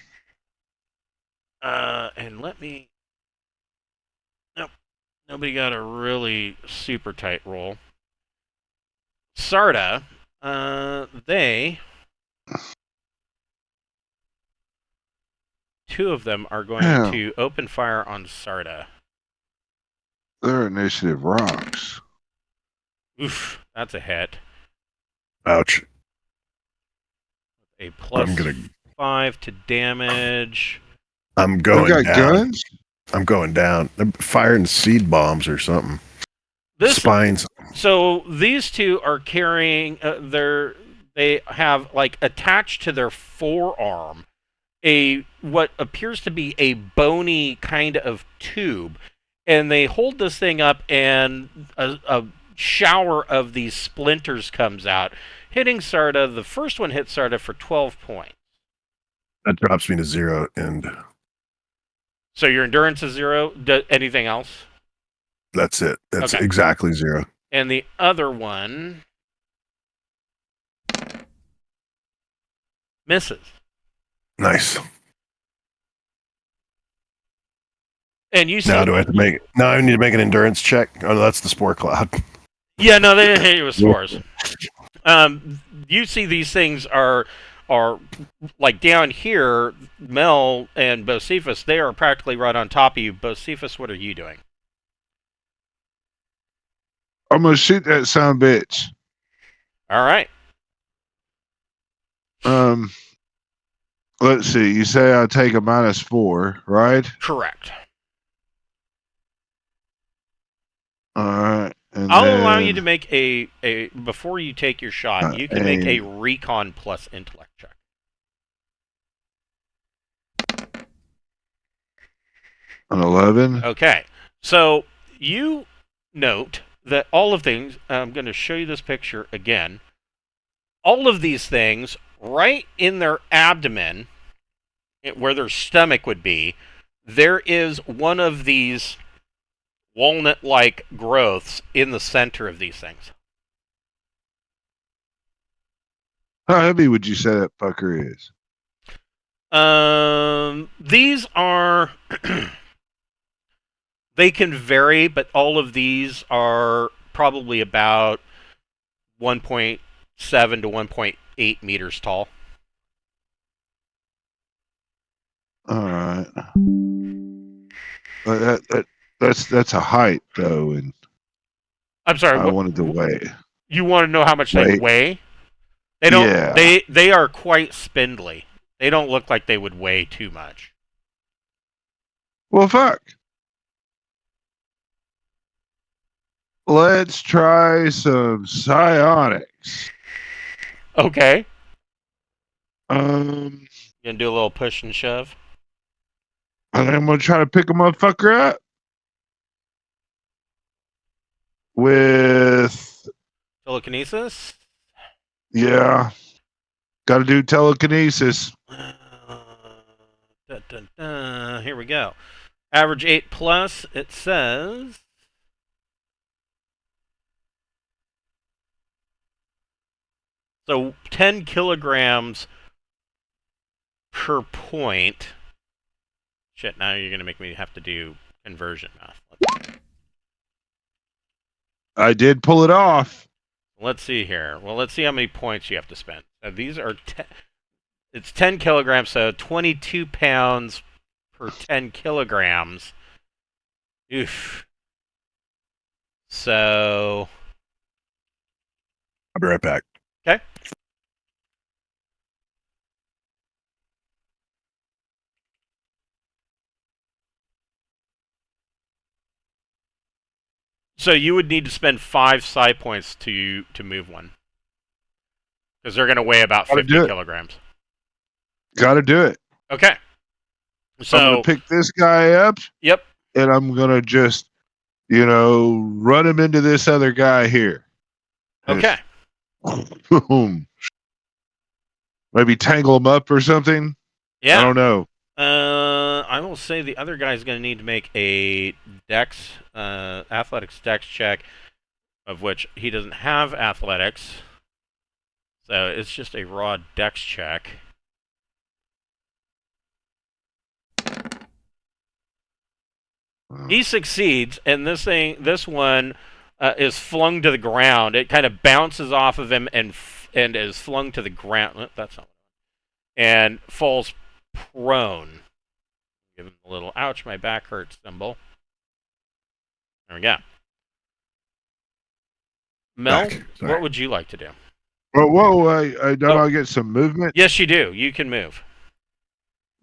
And let me. Nope. Nobody got a really super tight roll. Sarda, they. Two of them are going Yeah. to open fire on Sarda. Their initiative rocks. Oof, that's a hit. Ouch. A plus I'm gonna. 5 to damage. I'm They going got down. guns? I'm going down. They're firing seed bombs or something. This Spines. So these two are carrying they have like attached to their forearm a what appears to be a bony kind of tube, and they hold this thing up, and a shower of these splinters comes out, hitting Sarda. The first one hits Sarda for 12 points. That drops me to 0, and So your endurance is 0. Anything else? that's it. That's Okay. exactly 0. And the other one misses. Nice. And you see, Now do I have to make? Now I need to make an endurance check. Oh, no, that's the spore cloud. yeah, no, they didn't hit you with spores. You see these things are like down here. Mel and Bocephus, they are practically right on top of you. Bocephus, what are you doing? I'm gonna shoot that son of a bitch. All right. let's see. You say I take a -4, right? Correct. All right, and I'll allow you then to make a before you take your shot. You can make a aim. recon plus intellect check. An 11. Okay, so you note that all of things. I'm going to show you this picture again. All of these things, right in their abdomen, where their stomach would be, there is one of these walnut-like growths in the center of these things. How heavy would you say that fucker is? These are they can vary, but all of these are probably about 1.7 to 1.8 meters tall. All right. That's a height though, and I'm sorry. I What wanted to weigh. you want to know how much they Weight. weigh? They don't. Yeah. They are quite spindly. They don't look like they would weigh too much. Well, fuck. Let's try some psionics. Okay. Um, You gonna do a little push and shove? and I'm gonna try to pick a motherfucker up with Telekinesis. yeah. Got to do telekinesis. Here we go. Average 8+. It says. So 10 kilograms per point. Shit, now you're going to make me have to do conversion math. I did pull it off. Let's see here. Well, let's see how many points you have to spend. These are it's 10 kilograms, so 22 pounds per 10 kilograms. Oof. So. I'll be right back. Okay. So you would need to spend 5 psi points to move one, because they're going to weigh about 50 kilograms. Got to do it. Okay. So I'm gonna pick this guy up. Yep. And I'm gonna just, run him into this other guy here. Okay. Boom. Maybe tangle him up or something. Yeah. I don't know. I will say the other guy's going to need to make a athletics dex check, of which he doesn't have athletics. So it's just a raw dex check. He succeeds, and this one is flung to the ground. It kind of bounces off of him and is flung to the ground. That's not. And falls prone. Give him a little ouch, my back hurts symbol. There we go. Mel, what would you like to do? Whoa, I don't I get some movement? Yes, you do. You can move.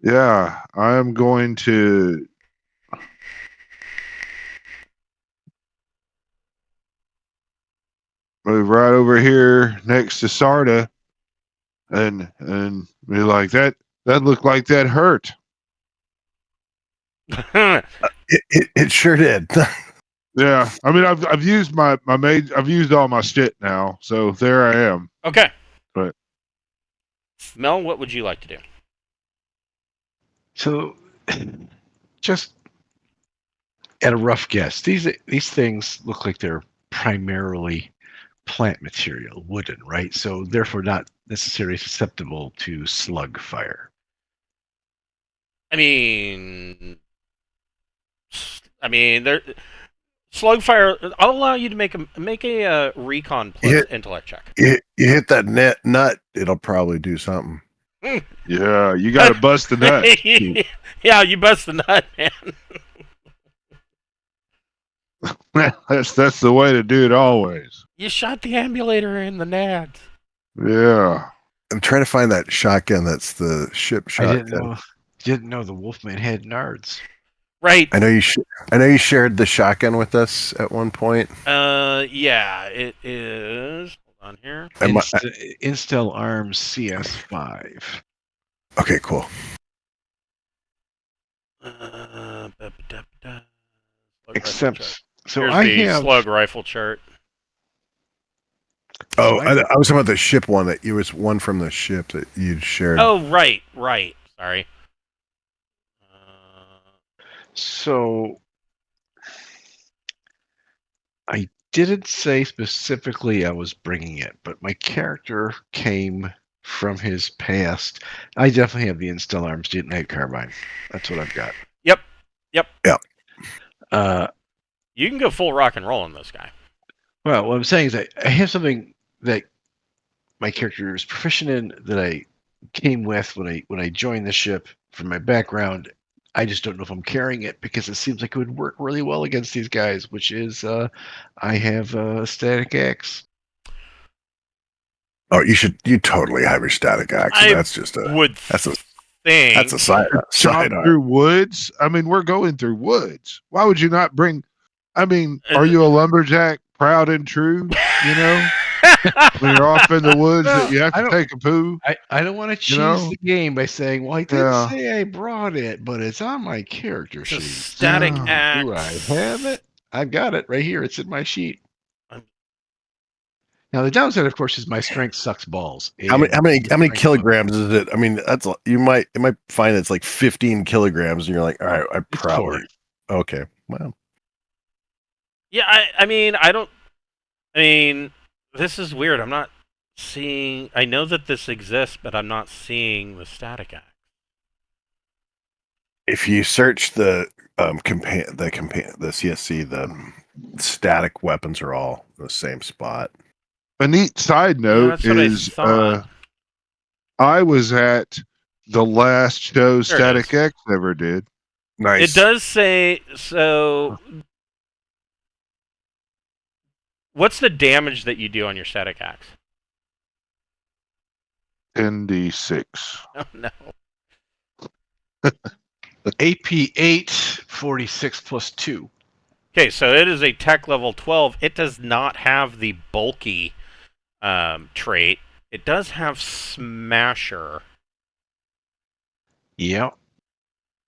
Yeah, I am going to move right over here next to Sarda and be like, that looked like that hurt. It sure did. Yeah, I mean, I've used my mage. I've used all my shit now, so there I am. Okay. But Mel, what would you like to do? So, just at a rough guess, these things look like they're primarily plant material, wooden, right? So therefore not necessarily susceptible to slug fire. I mean, there. Slug fire. I'll allow you to make a recon plus intellect check. You hit that nut, it'll probably do something. yeah, you got to bust the nut. Yeah, you bust the nut, man. that's the way to do it always. You shot the ambulator in the nads. Yeah. I'm trying to find that shotgun. That's the ship I shotgun. didn't know the Wolfman had nards. Right. I know you. I know you shared the shotgun with us at one point. Yeah, it is. Hold on here. Instel Arms CS5. Okay, cool. Slug rifle chart. Except, so Here's I the have. slug rifle chart. Oh, So I was talking about the ship one. That it was one from the ship that you'd shared. Oh, right. Sorry. So I didn't say specifically I was bringing it, but my character came from his past. I definitely have the Instel Arms Deepnight carbine. That's what I've got. Yep. Uh, You can go full rock and roll on this guy. well, what I'm saying is I have something that my character is proficient in that I came with when I joined the ship from my background. I just don't know if I'm carrying it because it seems like it would work really well against these guys, which is I have a static axe. Oh, you totally have your static axe. I That's just a would that's a think. that's a side Chop side through woods. I mean, we're going through woods. Why would you not bring? I mean, Uh, are you a lumberjack, proud and true? You know, when you're off in the woods, Well, that you have I to don't- take a poo. I don't want to cheese know? the game by saying, well, I didn't Yeah. say I brought it, but it's on my character It's a sheet. static Oh. axe. Do I have it? I've got it right here. It's in my sheet. Now the downside, of course, is my strength sucks balls. How many Strength kilograms is it? I mean, you might find it's like 15 kilograms, and you're like, all right, I It's probably four. okay. Well, Yeah, I mean, this is weird. I'm not seeing. I know that this exists, but I'm not seeing the static axe. if you search the CSC, the static weapons are all in the same spot. A neat side Yeah, note that's what I is thought. I was at the last show There it Static is. X ever did. Nice. It does say so. What's the damage that you do on your static axe? 10d6. Oh no. AP 8, 46 plus 2. Okay, so it is a tech level 12. It does not have the bulky trait. It does have Smasher. Yep.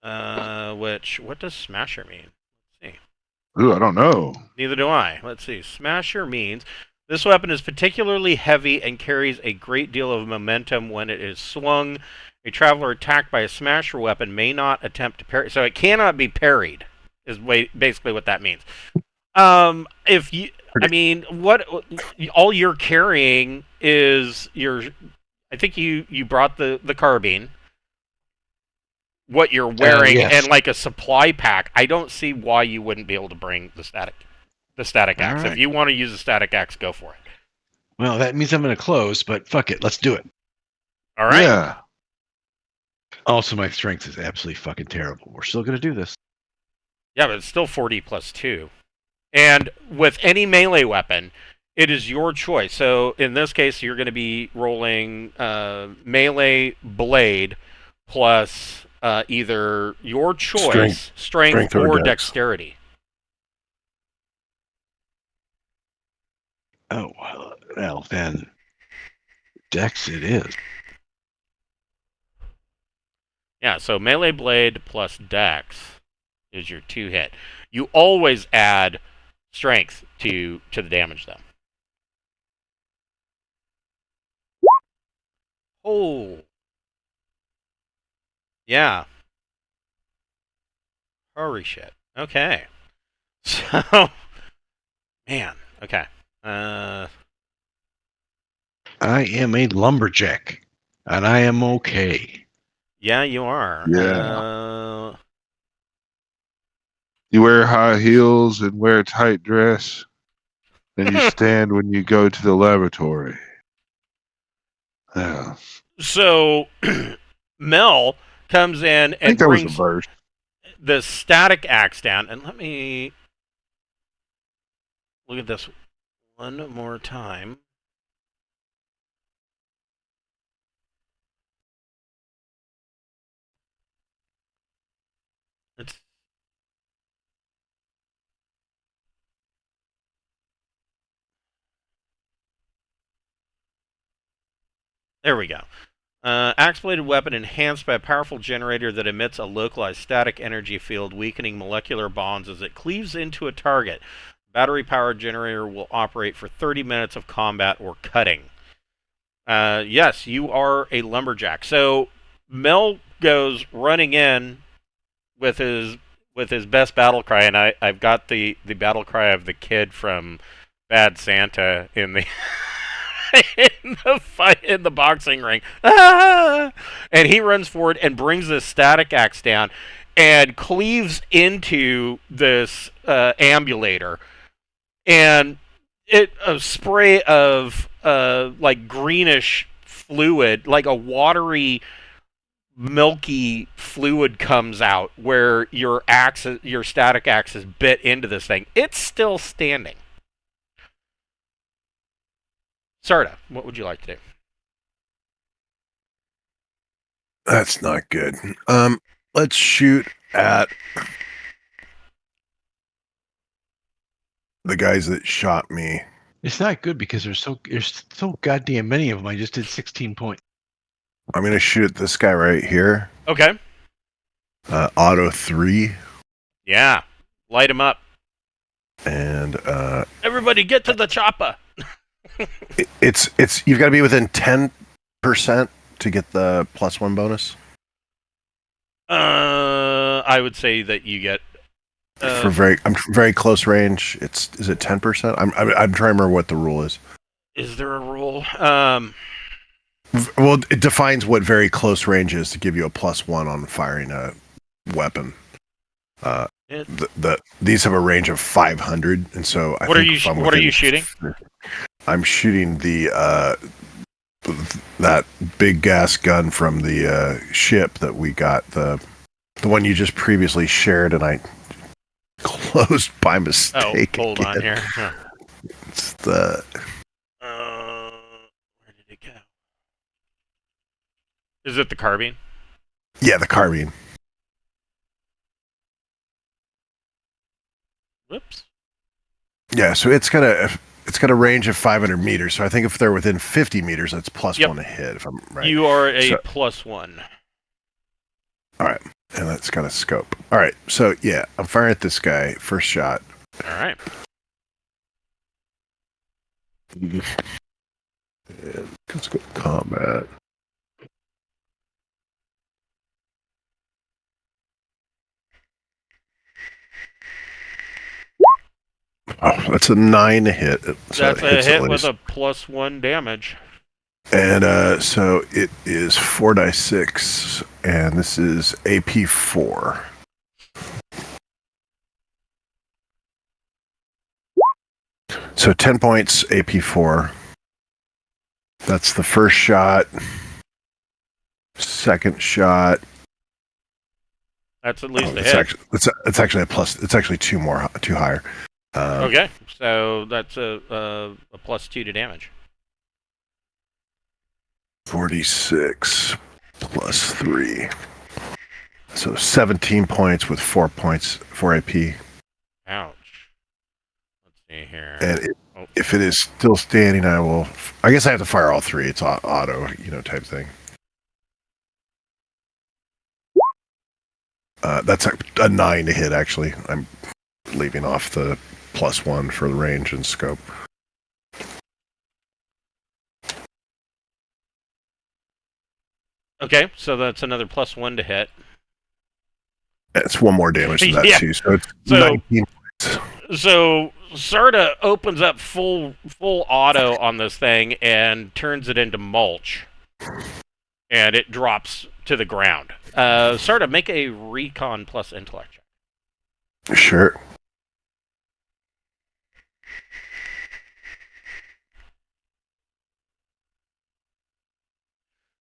What does Smasher mean? Let's see. Ooh, I don't know. Neither do I. Let's see. Smasher means this weapon is particularly heavy and carries a great deal of momentum when it is swung. A traveler attacked by a Smasher weapon may not attempt to parry. So it cannot be parried, is basically what that means. If you, I mean, what all you're carrying is your. I think you brought the carbine. What you're wearing yes. and like a supply pack. I don't see why you wouldn't be able to bring the static axe. All right. If you want to use the static axe, go for it. Well, that means I'm going to close, but fuck it. Let's do it. All right. Yeah. Also, my strength is absolutely fucking terrible. We're still going to do this. Yeah, but it's still 40 plus 2. And with any melee weapon, it is your choice. So in this case, you're going to be rolling melee blade plus either your choice, strength or dex. dexterity. Oh, well, then Dex it is. Yeah, so melee blade plus dex is your 2 hit. You always add strength to the damage, though. Oh. Yeah. Holy shit. Okay. So, man. Okay. I am a lumberjack, and I am okay. Yeah, you are. Yeah. You wear high heels and wear a tight dress, and you stand when you go to the laboratory. Yeah. So, Mel comes in I think and that was a brings verse. the static axe down. And let me look at this one more time. It's there we go. Axe-bladed weapon enhanced by a powerful generator that emits a localized static energy field, weakening molecular bonds as it cleaves into a target. Battery-powered generator will operate for 30 minutes of combat or cutting. Yes, you are a lumberjack. So Mel goes running in with his best battle cry, and I've got the battle cry of the kid from Bad Santa in the in the fight in the boxing ring. Ah! And he runs forward and brings this static axe down and cleaves into this ambulator, and a spray of like greenish fluid, like a watery milky fluid comes out where your static axe is bit into this thing. It's still standing. Sarda, what would you like to do? That's not good. Let's shoot at the guys that shot me. It's not good because there's so goddamn many of them. I just did 16 points. I'm gonna shoot at this guy right here. Okay. Auto 3. Yeah. Light him up. And Everybody get to the chopper. it's you've got to be within 10% to get the +1 bonus. I would say that you get I'm very close range. Is it 10%? I'm trying to remember what the rule is. Is there a rule? Well, it defines what very close range is to give you a +1 on firing a weapon. These have a range of 500, and so what are you shooting? I'm shooting that big gas gun from the ship that we got, the one you just previously shared, and I closed by mistake. Oh, hold on here. Huh. It's the. Where did it go? Is it the carbine? Yeah, the carbine. Whoops. Yeah, so it's got a range of 500 meters. So I think if they're within 50 meters, that's +1 a hit. If I'm right, you are a +1. All right, and that's got a scope. All right, so yeah, I'm firing at this guy. First shot. All right. And let's go to combat. Oh, that's a 9 hit. So that's a hit with a +1 damage. And so it is 4d6, and this is AP 4. So 10 points, AP 4. That's the first shot. Second shot. That's at least a hit. It's actually a plus. It's actually two higher. Okay, so that's a +2 to damage. 46 plus 3. So 17 points with 4 points, 4 AP. Ouch. Let's see here. And if it is still standing, I guess I have to fire all 3. It's auto, type thing. That's a 9 to hit, actually. I'm leaving off the +1 for the range and scope. Okay, so that's another +1 to hit. It's 1 more damage than that, Yeah. too. So it's 19 points. So Sarda opens up full auto on this thing and turns it into mulch. And it drops to the ground. Sarda, make a recon plus intellect check. Sure.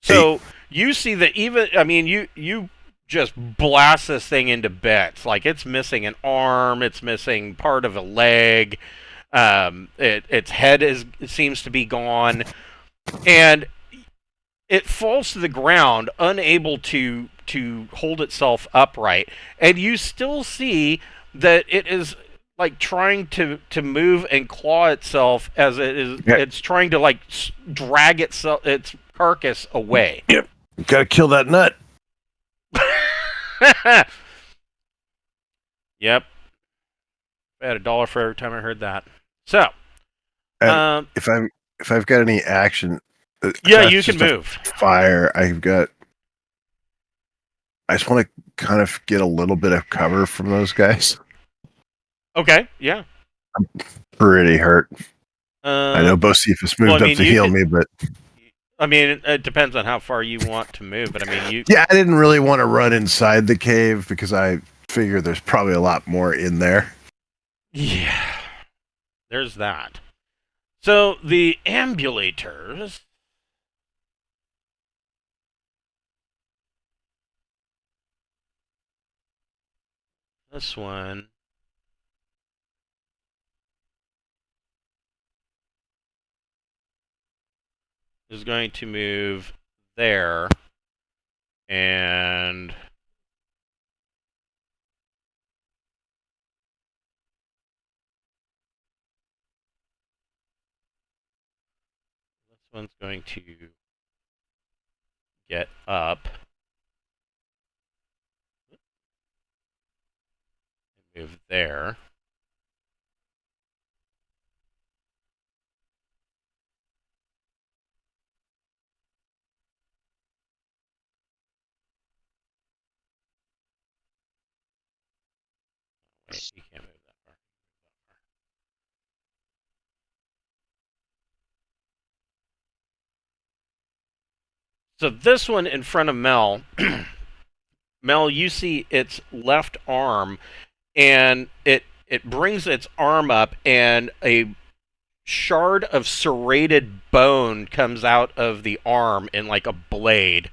So you see that you just blast this thing into bits. Like, it's missing an arm, it's missing part of a leg, its head seems to be gone, and it falls to the ground, unable to to hold itself upright, and you still see that it is like trying to move and claw itself as it is. Yeah. It's trying to like drag its carcass away. Yep. Gotta kill that nut. Yep. I had $1 for every time I heard that. So, And if I've got any action, yeah, that's you can just a move. Fire. I just want to kind of get a little bit of cover from those guys. Okay, yeah. Pretty hurt. I know Bocephus moved up to heal me, but I mean, it depends on how far you want to move. But I mean, you. Yeah, I didn't really want to run inside the cave because I figure there's probably a lot more in there. Yeah, there's that. So the ambulators. This one. Is going to move there. And this one's going to get up. Move there. Wait, you can't move that far. So this one in front of Mel, Mel, you see its left arm, and it brings its arm up, and a shard of serrated bone comes out of the arm in like a blade,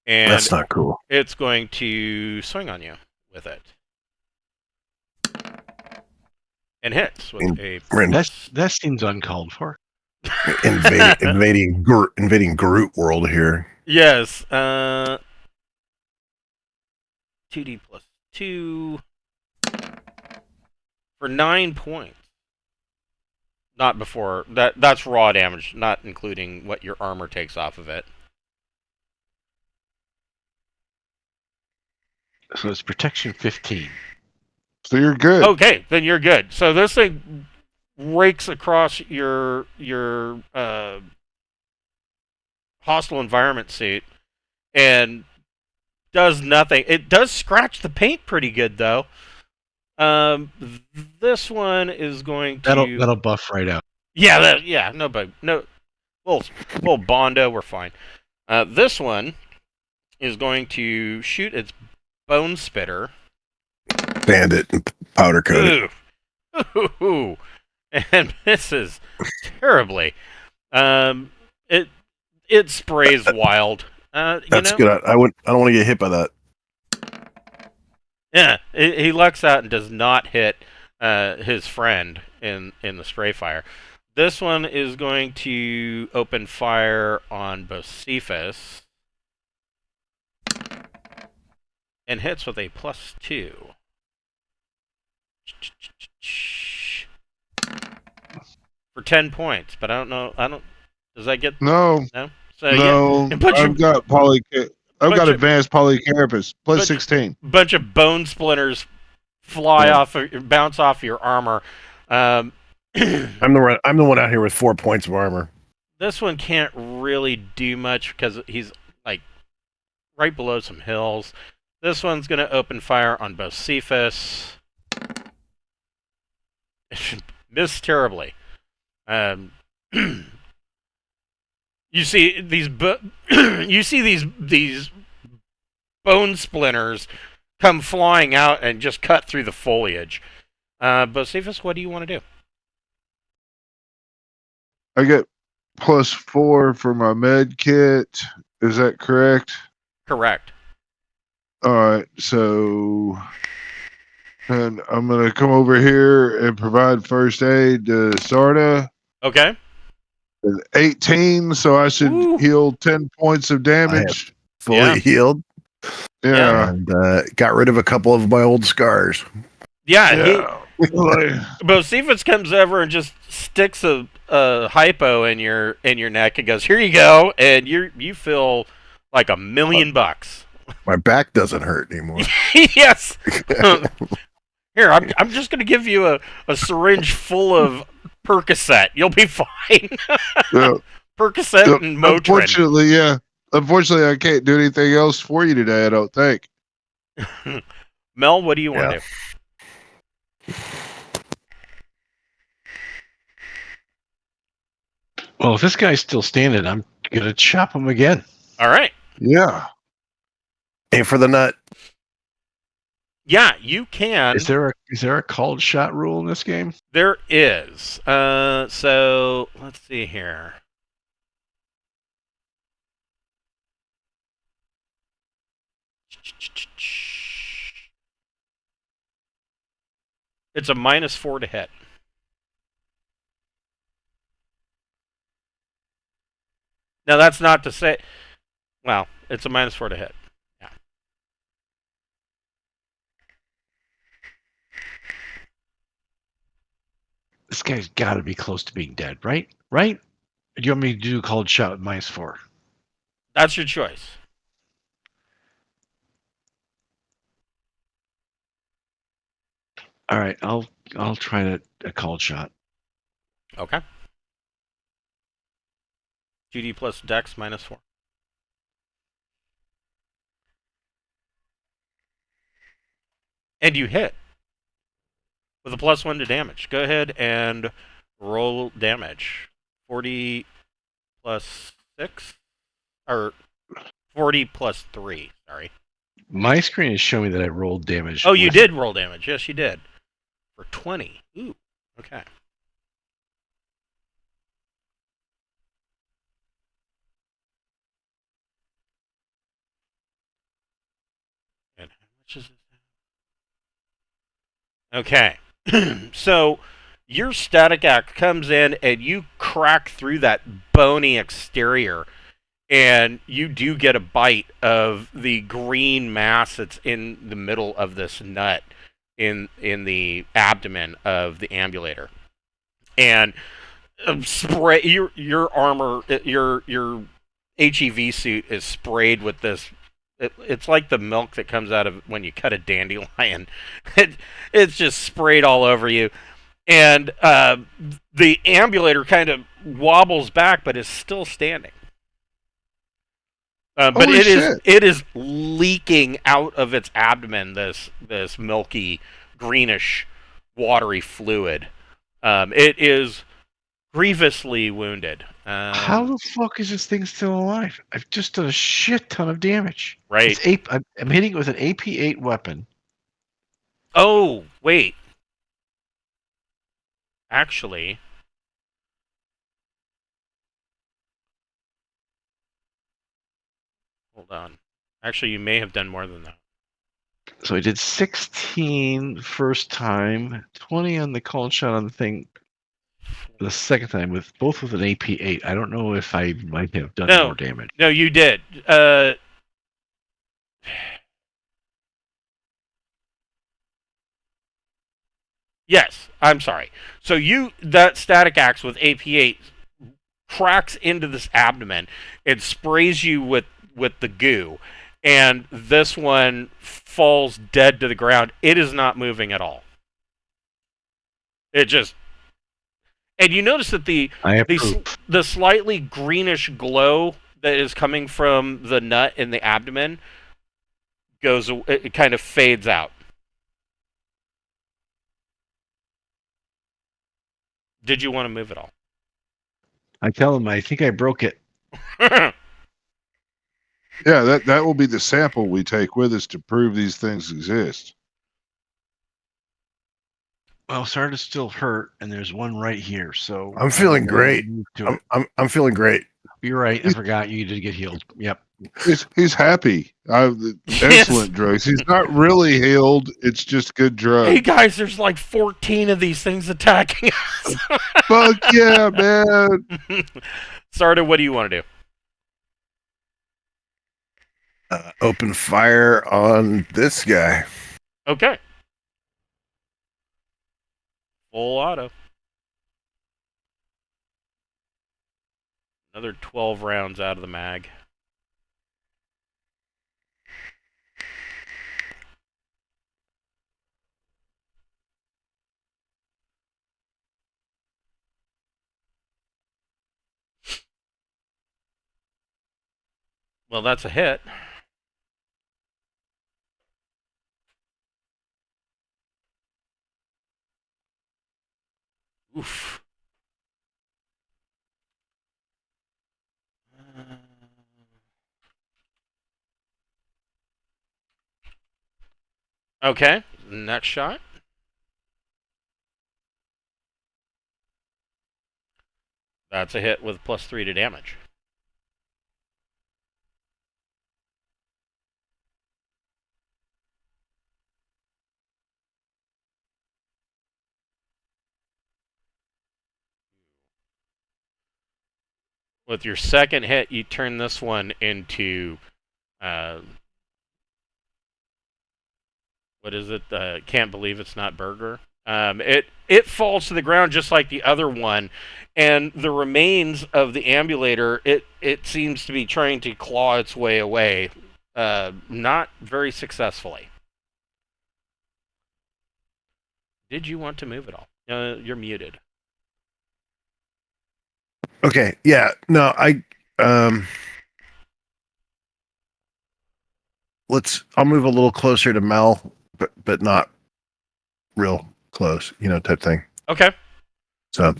and That's not cool. it's going to swing on you with it. And hits with a... That seems uncalled for. invading Groot world here. Yes. 2d plus 2 for 9 points. Not before that's raw damage, not including what your armor takes off of it. So it's protection 15. So you're good. Okay, then you're good. So this thing rakes across your hostile environment suit and does nothing. It does scratch the paint pretty good though. This one is going to That'll buff right out. Yeah, no bug. No little Bondo, we're fine. This one is going to shoot its bone spitter. Sand it and powder coat it. Ooh. And misses terribly. It sprays wild. That's good. I don't want to get hit by that. Yeah, he lucks out and does not hit his friend in the spray fire. This one is going to open fire on Bocephus and hits with a +2. For 10 points, but I don't know. Does that get No? So No. yeah, I've got advanced polycarpus plus 16. Bunch of bone splinters fly off, bounce off your armor. I'm the one out here with 4 points of armor. This one can't really do much because he's like right below some hills. This one's going to open fire on Bocephus. Missed terribly. You see these these bone splinters come flying out and just cut through the foliage. Bocephus, what do you want to do? I get +4 for my med kit. Is that correct? Correct. All right. So, and I'm going to come over here and provide first aid to Sarda. Okay. 18, so I should heal 10 points of damage. Fully healed. Yeah. and got rid of a couple of my old scars. Yeah, Like, Bocephus comes over and just sticks a hypo in your neck and goes, "Here you go," and you feel like $1,000,000. My back doesn't hurt anymore. Yes. Here, I'm just gonna give you a syringe full of Percocet. You'll be fine. yeah. Percocet and Motrin. Unfortunately, I can't do anything else for you today, I don't think. Mel, what do you want to do? Well, if this guy's still standing, I'm gonna chop him again. All right. Yeah. Aim for the nut. Yeah, you can. Is there a called shot rule in this game? There is. So let's see here. It's a -4 to hit. Now that's not to say. Well, it's a -4 to hit. Yeah. This guy's got to be close to being dead, right? Right? Or do you want me to do a called shot with -4? That's your choice. All right, I'll try a called shot. Okay. GD plus Dex -4. And you hit with a +1 to damage. Go ahead and roll damage. 40 plus 6? Or 40 plus 3, sorry. My screen is showing that I rolled damage. Oh, you did roll damage. Yes, you did. For 20. Ooh, okay. And how much is it? Okay. So your static act comes in and you crack through that bony exterior, and you do get a bite of the green mass that's in the middle of this nut in the abdomen of the ambulator. And spray your armor, your HEV suit is sprayed with this. It's like the milk that comes out of when you cut a dandelion. It's just sprayed all over you, and the ambulator kind of wobbles back, but is still standing. But Holy it is leaking out of its abdomen this milky, greenish, watery fluid. It is grievously wounded. How the fuck is this thing still alive? I've just done a shit ton of damage. Right. I'm hitting it with an AP8 weapon. Oh, wait. Actually, hold on. Actually, you may have done more than that. So I did 16 first time, 20 on the call shot on the thing the second time, both with an AP8. I don't know if I might have done more damage. No, you did. Yes, I'm sorry. So that static axe with AP8 cracks into this abdomen. It sprays you with the goo, and this one falls dead to the ground. It is not moving at all. It just, and you notice that the slightly greenish glow that is coming from the nut in the abdomen it kind of fades out. Did you want to move at all? I tell him I think I broke it. Yeah, that will be the sample we take with us to prove these things exist. Well, Sarda's still hurt, and there's one right here. So I'm feeling great. I'm feeling great. You're right. I forgot you did get healed. Yep. He's happy. Excellent drugs. He's not really healed. It's just good drugs. Hey guys, there's like 14 of these things attacking us. Fuck yeah, man. Sarda, what do you want to do? Open fire on this guy. Okay. Full auto. Another 12 rounds out of the mag. Well, that's a hit. Oof. Okay, next shot. That's a hit with +3 to damage. With your second hit, you turn this one into what is it? Can't believe it's not burger. It falls to the ground just like the other one, and the remains of the ambulator it seems to be trying to claw its way away, not very successfully. Did you want to move at all? You're muted. Okay, yeah, no, I'll move a little closer to Mel, but not real close, type thing. Okay. So,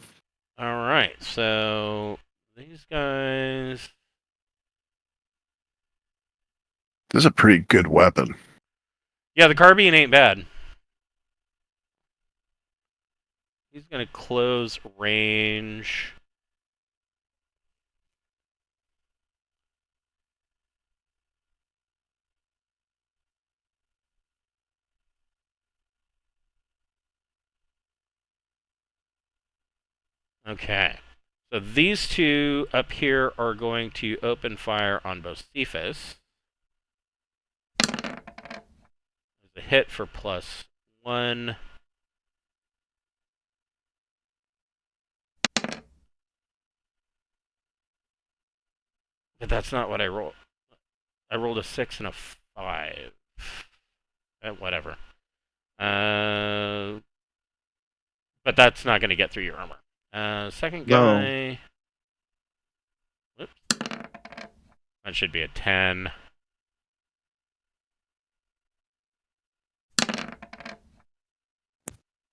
all right. So these guys. this is a pretty good weapon. Yeah, the carbine ain't bad. He's gonna close range. Okay. So these two up here are going to open fire on Bocephus. There's a hit for +1. But that's not what I rolled. I rolled a 6 and a 5. Whatever. But that's not going to get through your armor. Second guy. No. Whoops. That should be a 10.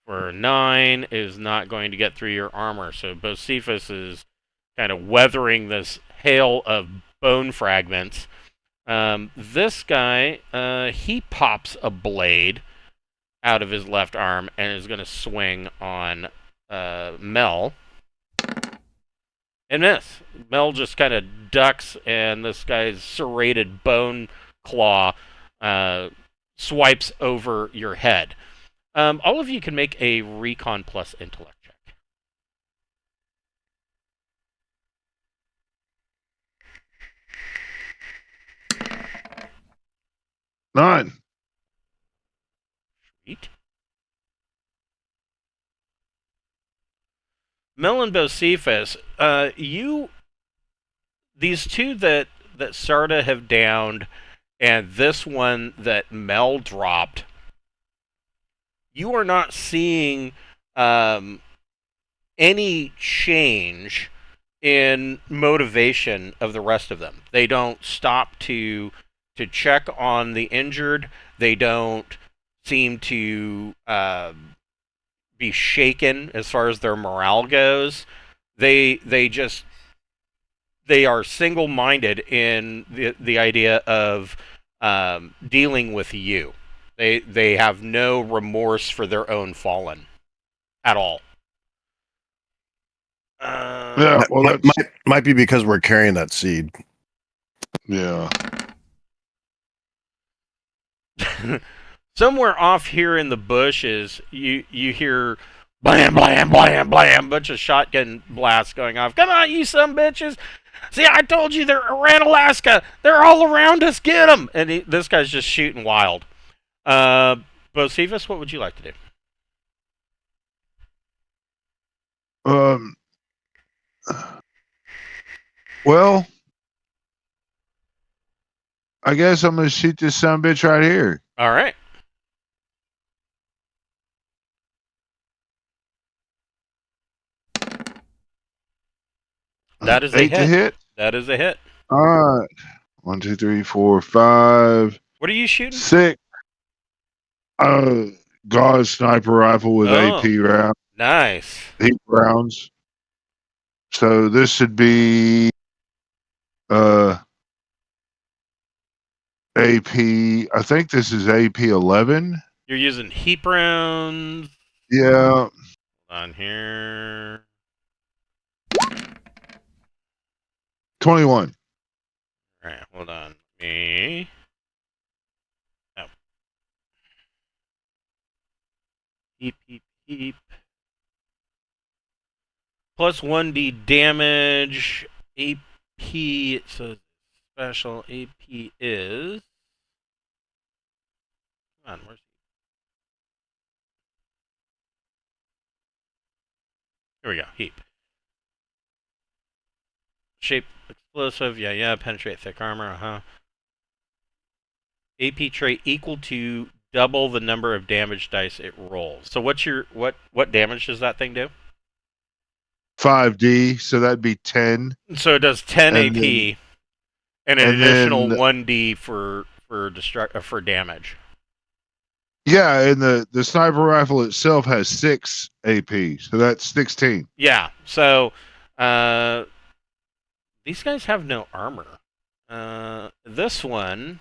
For 9 is not going to get through your armor. So Bocephus is kind of weathering this hail of bone fragments. This guy, he pops a blade out of his left arm and is going to swing on Mel. And miss. Mel just kind of ducks, and this guy's serrated bone claw swipes over your head. All of you can make a Recon plus Intellect check. Nine. Sweet. Mel and Bocephus, these two that Sarda have downed, and this one that Mel dropped, you are not seeing any change in motivation of the rest of them. They don't stop to check on the injured. They don't seem to be shaken as far as their morale goes. They are single-minded in the idea of dealing with you. They have no remorse for their own fallen at all. Yeah, well, that might be because we're carrying that seed. Yeah. Somewhere off here in the bushes, you hear blam, blam, blam, blam, bunch of shotgun blasts going off. Come on, you some bitches! See, I told you they're around Alaska. They're all around us. Get them! And this guy's just shooting wild. Bocephus, what would you like to do? Um. Well, I guess I'm gonna shoot this sumbitch right here. All right. That is a 8 to hit. hit. That is a hit. All right. 1, 2, 3, 4, 5, What are you shooting? 6. Gauze sniper rifle with Oh. AP round, Nice. heat rounds. So this should be AP. I think this is AP 11. You're using heap rounds Yeah. on here. 21. All right, hold on. Me. Oh. Heap, heap, heap. Plus 1d damage. AP. It says special AP is. Come on, where's. Here we go. Heap. Shape explosive. Yeah. Penetrate thick armor. AP trait equal to double the number of damage dice it rolls. So what's your what damage does that thing do? 5D. So that'd be 10. So it does 10 And AP and an additional 1d for damage. Yeah, and the sniper rifle itself has 6 AP. So that's 16. Yeah. So these guys have no armor. This one.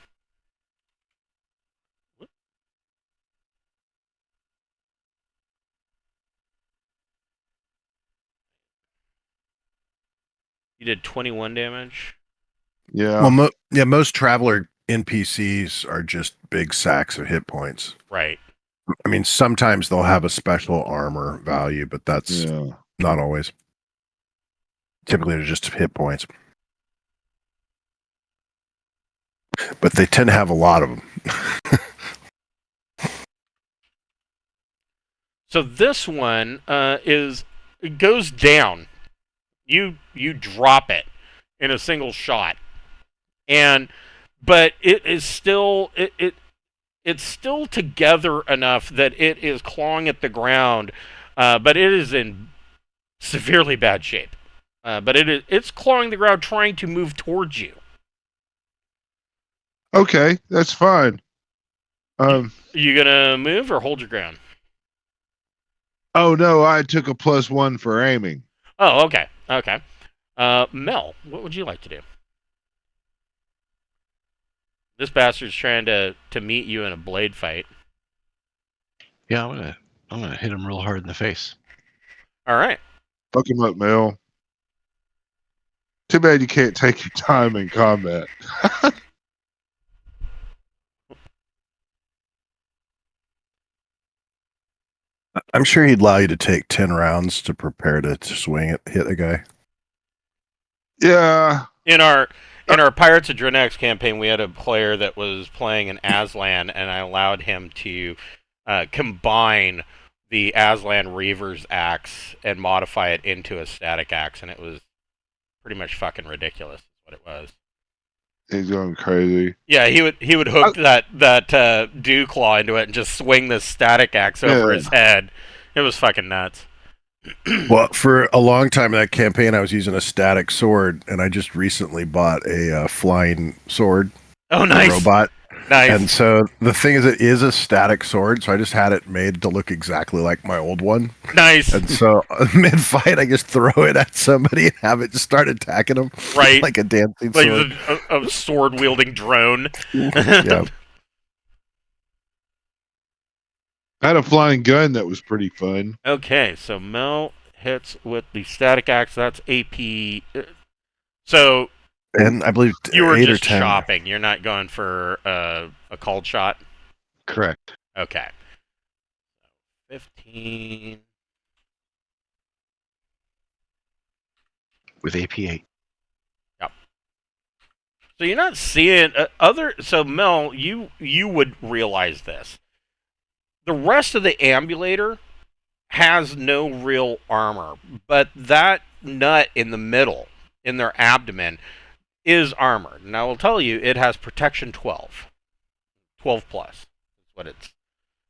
You did 21 damage. Yeah. Well, most traveler NPCs are just big sacks of hit points. Right. I mean, sometimes they'll have a special armor value, but that's not always. Typically, they're just hit points. But they tend to have a lot of them. So this one it goes down. You drop it in a single shot, but it is still it's still together enough that it is clawing at the ground, but it is in severely bad shape. But it's clawing the ground, trying to move towards you. Okay, that's fine. You gonna move or hold your ground? Oh no, I took a +1 for aiming. Oh, okay. Mel, what would you like to do? This bastard's trying to meet you in a blade fight. Yeah, I'm gonna hit him real hard in the face. All right. Fuck him up, Mel. Too bad you can't take your time in combat. I'm sure he'd allow you to take 10 rounds to prepare to swing it, hit a guy. Yeah. In our Pirates of Drenex campaign, we had a player that was playing an Aslan, and I allowed him to combine the Aslan Reaver's axe and modify it into a static axe, and it was pretty much fucking ridiculous. Is what it was. He's going crazy. Yeah, he would hook that dew claw into it and just swing this static axe over his head. It was fucking nuts. Well, for a long time in that campaign, I was using a static sword, and I just recently bought a flying sword. Oh, nice. Robot. Nice. And so the thing is, it is a static sword, so I just had it made to look exactly like my old one. Nice. And so mid-fight, I just throw it at somebody and have it just start attacking them. Right. Like a dancing like sword. a sword-wielding drone. Yeah. I had a flying gun that was pretty fun. Okay, so Mel hits with the static axe. That's AP. So And I believe you were 8 just or 10. shopping. You're not going for a cold shot. Correct. Okay. 15. With AP8. Yep. So you're not seeing other. So Mel, you would realize this. The rest of the ambulator has no real armor, but that nut in the middle, in their abdomen, is armored. And I will tell you, it has protection 12. 12 plus is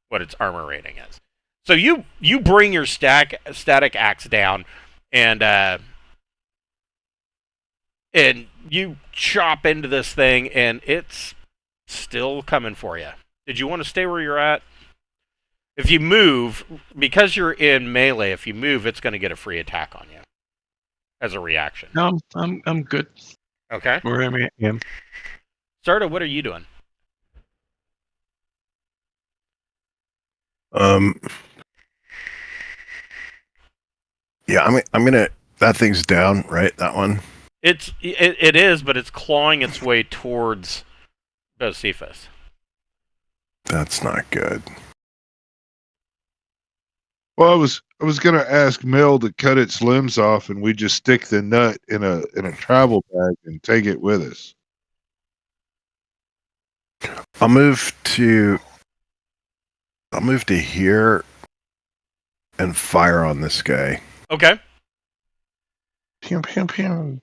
what its armor rating is. So you bring your static axe down, and you chop into this thing, and it's still coming for you. Did you want to stay where you're at? If you move, because you're in melee, if you move, it's going to get a free attack on you as a reaction. No, I'm good. Okay. Where am I? Sarda, what are you doing? Yeah, I'm gonna. That thing's down, right? That one. It is, but it's clawing its way towards Bocephus. That's not good. Well, I was gonna ask Mel to cut its limbs off, and we just stick the nut in a travel bag and take it with us. I'll move to here and fire on this guy. Okay. Pew, pew, pew.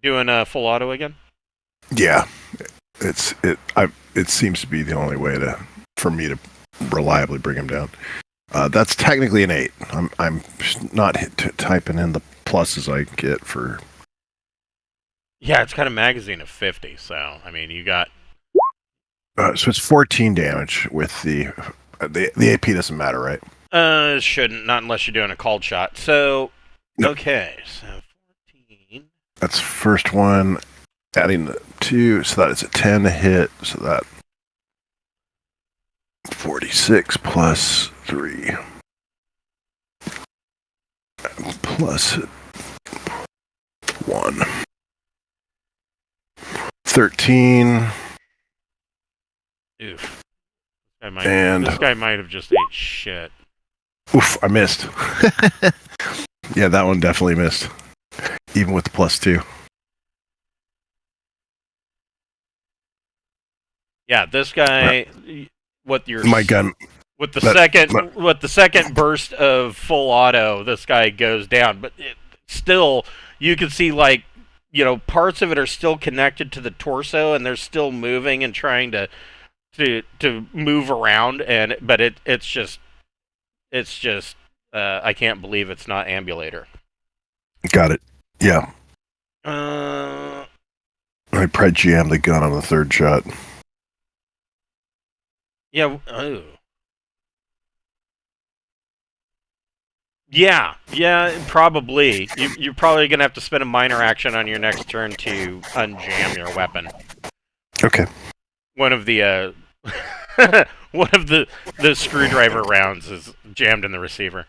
Doing a full auto again? Yeah, it seems to be the only way for me to reliably bring him down. That's technically an 8. I'm not typing in the pluses I get for. Yeah, it's got a magazine of 50, so I mean you got. So it's 14 damage with the AP doesn't matter, right? Shouldn't, not unless you're doing a cold shot. So No. Okay, so 14. That's first one. Adding the 2, so that is a 10 hit. So that 46 plus 3 plus 1. 13. Oof. And this guy might have just ate shit. Oof, I missed. Yeah, that one definitely missed. Even with the plus 2. Yeah, this guy. What your My gun. with the second burst of full auto, this guy goes down. But still, you can see parts of it are still connected to the torso, and they're still moving and trying to move around. But it's just I can't believe it's not ambulator. Got it. Yeah. Uh, I probably jammed the gun on the third shot. Yeah. Oh. Yeah. Probably. You're probably gonna have to spend a minor action on your next turn to unjam your weapon. Okay. One of the one of the screwdriver rounds is jammed in the receiver.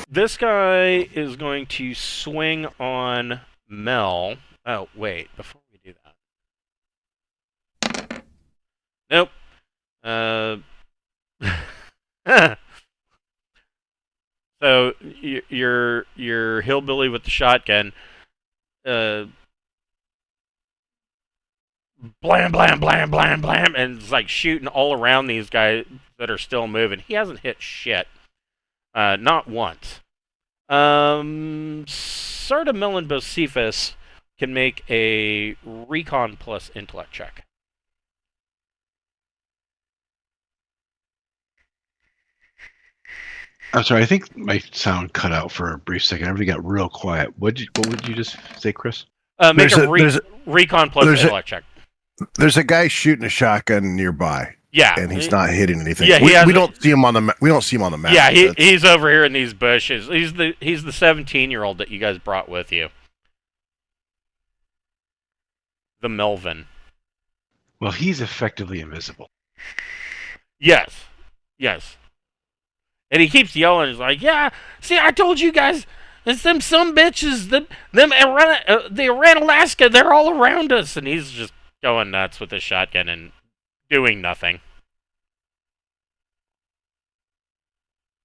This guy is going to swing on Mel. Oh wait, before we do that. Nope. So your hillbilly with the shotgun, blam blam blam blam blam, and it's like shooting all around these guys that are still moving. He hasn't hit shit, not once. Sarda Millen Bocephus can make a recon plus intellect check. I'm sorry. I think my sound cut out for a brief second. Everybody got real quiet. What would you just say, Chris? Make recon plus intellect check. There's a guy shooting a shotgun nearby. Yeah, and he's not hitting anything. Yeah, we don't see him on the map. Yeah, he's over here in these bushes. He's the 17-year-old that you guys brought with you. The Melvin. Well, he's effectively invisible. Yes. And he keeps yelling. He's like, "Yeah, see, I told you guys, it's them some bitches, the Iran Alaska, they're all around us." And he's just going nuts with his shotgun and doing nothing.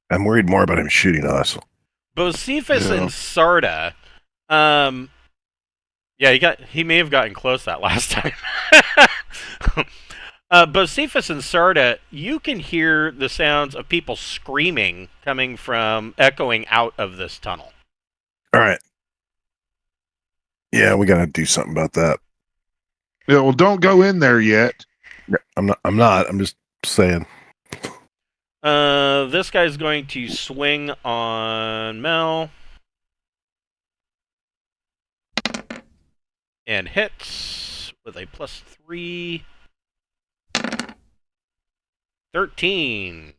I'm worried more about him shooting us. Bocephus and Sarda, Yeah, he may have gotten close that last time. Bocephus and Sarda, you can hear the sounds of people screaming coming from echoing out of this tunnel. All right. Yeah, we gotta do something about that. Yeah, well, don't go in there yet. I'm not. I'm just saying. This guy's going to swing on Mel. And hits with a +3. 13.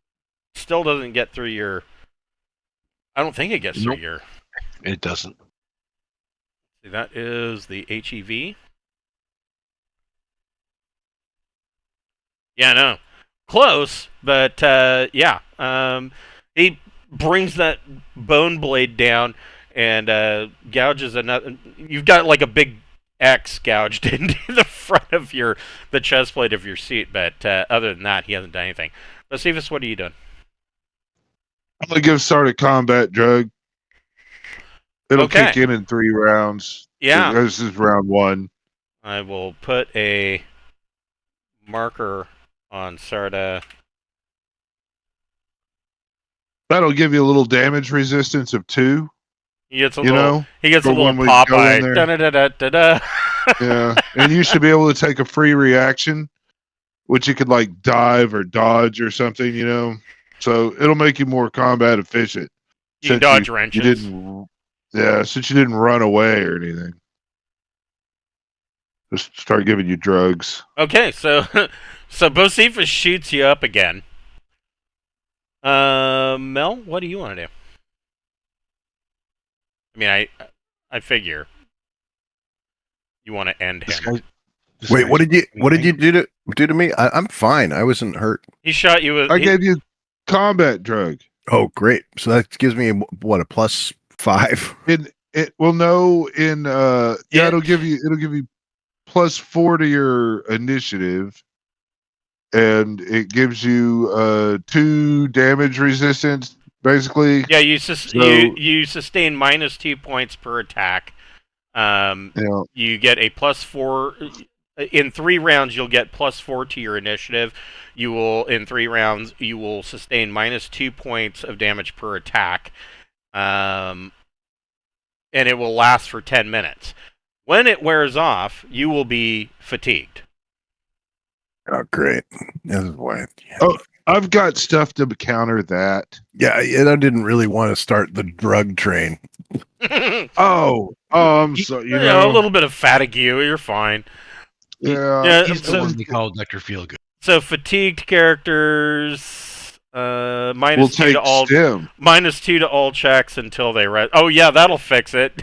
Still doesn't get through your... I don't think it gets through your... It doesn't. See, that is the HEV. Yeah, no. Close, but yeah. He brings that bone blade down and gouges another... You've got like a big X gouged into the front of the chest plate of your seat, but other than that, he hasn't done anything. But Cephas, what are you doing? I'm gonna give Start a combat drug. It'll Okay. kick in 3 rounds. Yeah. This is round 1. I will put a marker on Sarda. That'll give you a little damage resistance of 2. He gets a You little. know, He gets a for little when we go in Popeye. there. Da-da-da-da-da-da. Yeah, and you should be able to take a free reaction, which you could like dive or dodge or something. You know, so it'll make you more combat efficient. You can since dodge you wrenches. didn't, yeah, since you didn't run away or anything. Just start giving you drugs. Okay, so Bocephus shoots you up again. Mel, what do you want to do? I mean, I figure you want to end him. Wait, what did you do to me? I'm fine. I wasn't hurt. He shot you with. I gave you combat drug. Oh, great. So that gives me what, a +5? It'll give you +4 to your initiative, and it gives you 2 damage resistance basically. Yeah, you sustain -2 points per attack. Yeah. You get a +4 in 3 rounds. You'll get +4 to your initiative. You will in 3 rounds. You will sustain -2 points of damage per attack, and it will last for 10 minutes. When it wears off, you will be fatigued. Oh, great. This is why. Oh, I've got stuff to counter that. Yeah, and I didn't really want to start the drug train. Oh, I'm sorry. You know, a little bit of fatigue. You're fine. Yeah, He's the one they call Dr. Feelgood. So fatigued characters, we'll -2 take to all stim. -2 to all checks until they rest. Oh yeah, that'll fix it.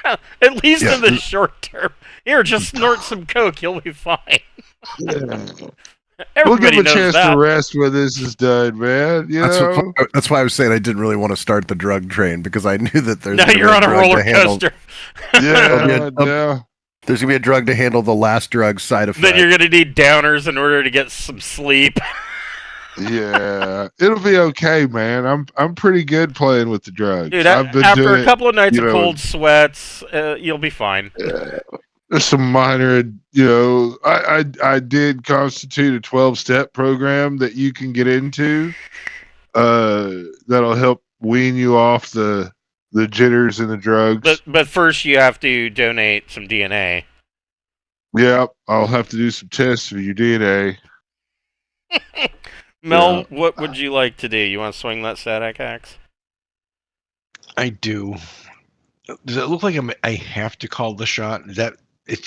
At least in the short term. Here, just snort some coke. You'll be fine. Yeah. We'll Everybody give him a knows chance that. to rest when this is done, man. You know? That's why I was saying I didn't really want to start the drug train, because I knew that there's Now gonna be you're on a drug roller to handle- coaster. Yeah, yeah. There's gonna be a drug to handle the last drug side effect. Then you're gonna need downers in order to get some sleep. Yeah, it'll be okay, man. I'm pretty good playing with the drugs. Dude, I've been after doing a couple of nights you of know, cold sweats, you'll be fine. there's some minor, you know. I did constitute a 12-step program that you can get into. That'll help wean you off the jitters and the drugs. But first you have to donate some DNA. Yeah, I'll have to do some tests for your DNA. Mel, what would you like to do? You want to swing that static axe? I do. Does it look like I have to call the shot? Is that?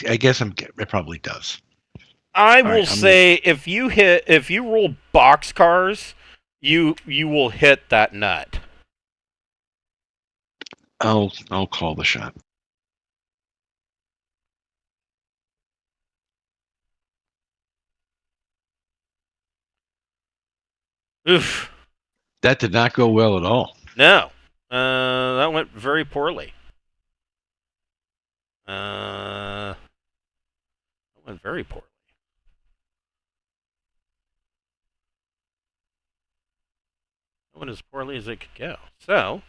I guess it probably does. I All will right, say if you roll boxcars, you will hit that nut. I'll call the shot. Oof. That did not go well at all. No. That went very poorly. That went very poorly. That went as poorly as it could go. So,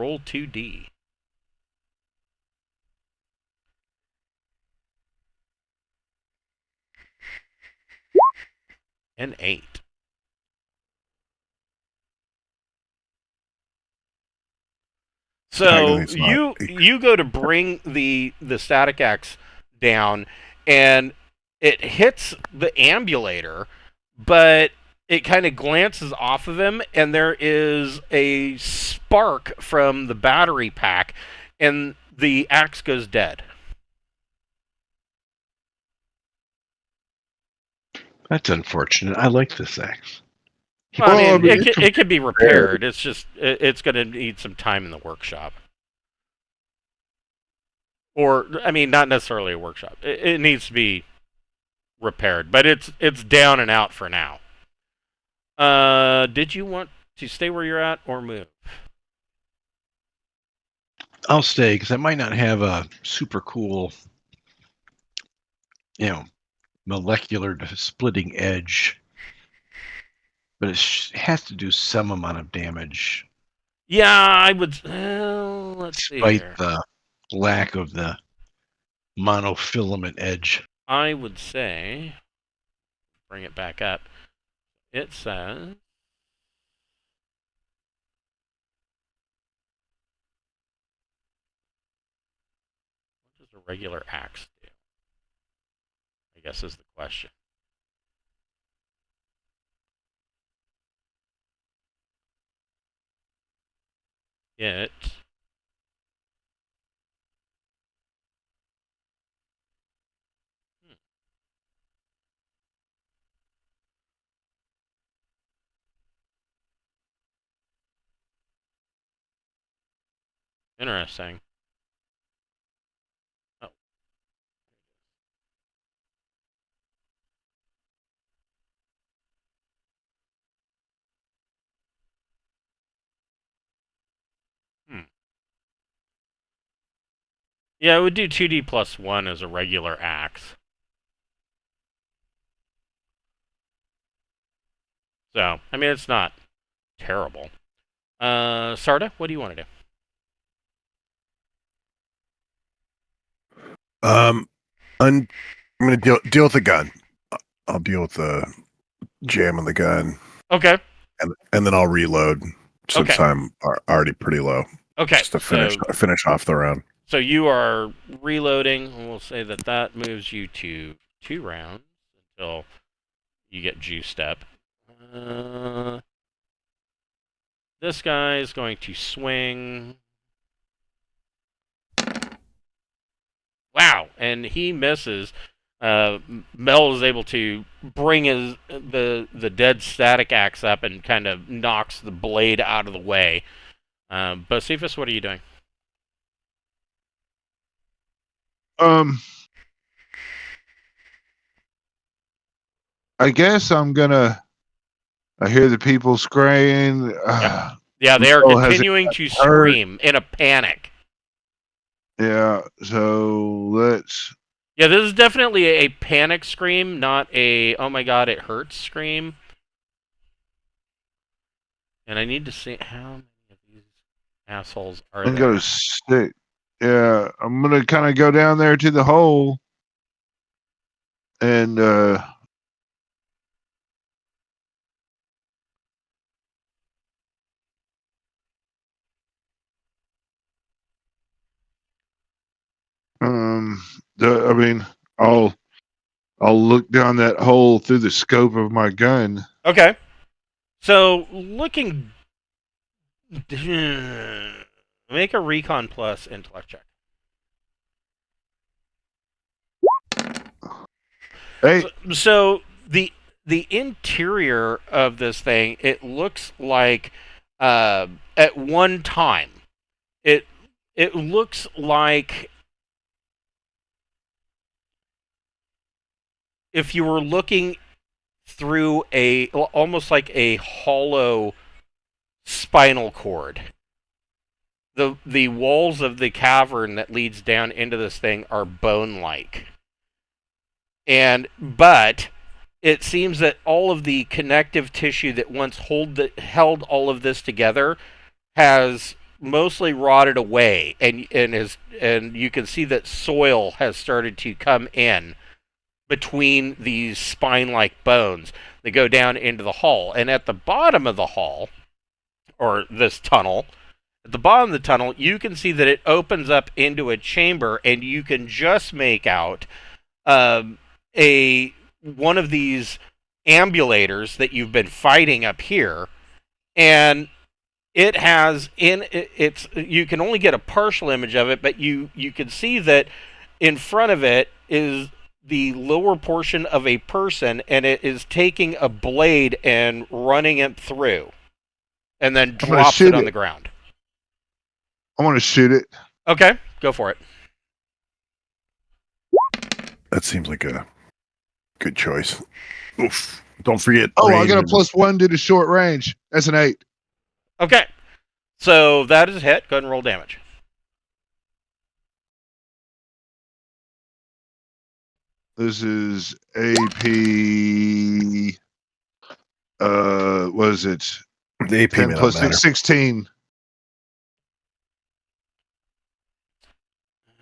Roll 2D. An 8. So Technically, it's not. you go to bring the static axe down, and it hits the ambulator, but it kind of glances off of him, and there is a spark from the battery pack, and the axe goes dead. That's unfortunate. I like this axe. Well, Well, I mean, it can be repaired. It's just it's going to need some time in the workshop. Or, I mean, not necessarily a workshop. It needs to be repaired, but it's down and out for now. Did you want to stay where you're at or move? I'll stay because I might not have a super cool, molecular splitting edge, but it has to do some amount of damage. Yeah, I would. Let's see Despite here. the lack of the monofilament edge. I would say, bring it back up. It says, what does a regular axe do? I guess is the question. It interesting. Oh, hmm. Yeah, it would do 2D plus 1 as a regular axe. So, I mean, it's not terrible. Sarda, what do you want to do? I'm gonna deal with the gun. I'll deal with the jam on the gun, Okay. and then I'll reload since Okay. I'm already pretty low. Okay. Just to finish off the round. So you are reloading, and we'll say that moves you to 2 rounds until you get juiced up. This guy is going to swing. Wow, and he misses. Mel is able to bring the dead static axe up and kind of knocks the blade out of the way. Bocephus, what are you doing? I guess I'm gonna. I hear the people screaming. Yeah, they are Mel has continuing to hurt. scream in a panic. Yeah, so let's. Yeah, this is definitely a panic scream, not a "oh my god, it hurts" scream. And I need to see how many of these assholes are I'm there. gonna stick. Yeah, I'm gonna kind of go down there to the hole, and I mean, I'll look down that hole through the scope of my gun. Okay. So, looking. Make a recon plus intellect check. Hey, So the interior of this thing, it looks like at one time, it looks like if you were looking through almost like a hollow spinal cord. The walls of the cavern that leads down into this thing are bone-like. But it seems that all of the connective tissue that once held all of this together has mostly rotted away, and you can see that soil has started to come in between these spine-like bones that go down into the hull. And at the bottom of the hull, or this tunnel, at the bottom of the tunnel, you can see that it opens up into a chamber, and you can just make out a one of these ambulators that you've been fighting up here, and it has it's you can only get a partial image of it, but you can see that in front of it is the lower portion of a person, and it is taking a blade and running it through, and then I'm gonna drops it shoot on it. the ground. I want to shoot it. Okay, go for it. That seems like a good choice. Oof. Don't forget. Oh, I range got a and- +1 due to short range. That's an 8. Okay, so that is a hit. Go ahead and roll damage. This is AP. What is it? The AP 10 may plus not matter. 6, 16.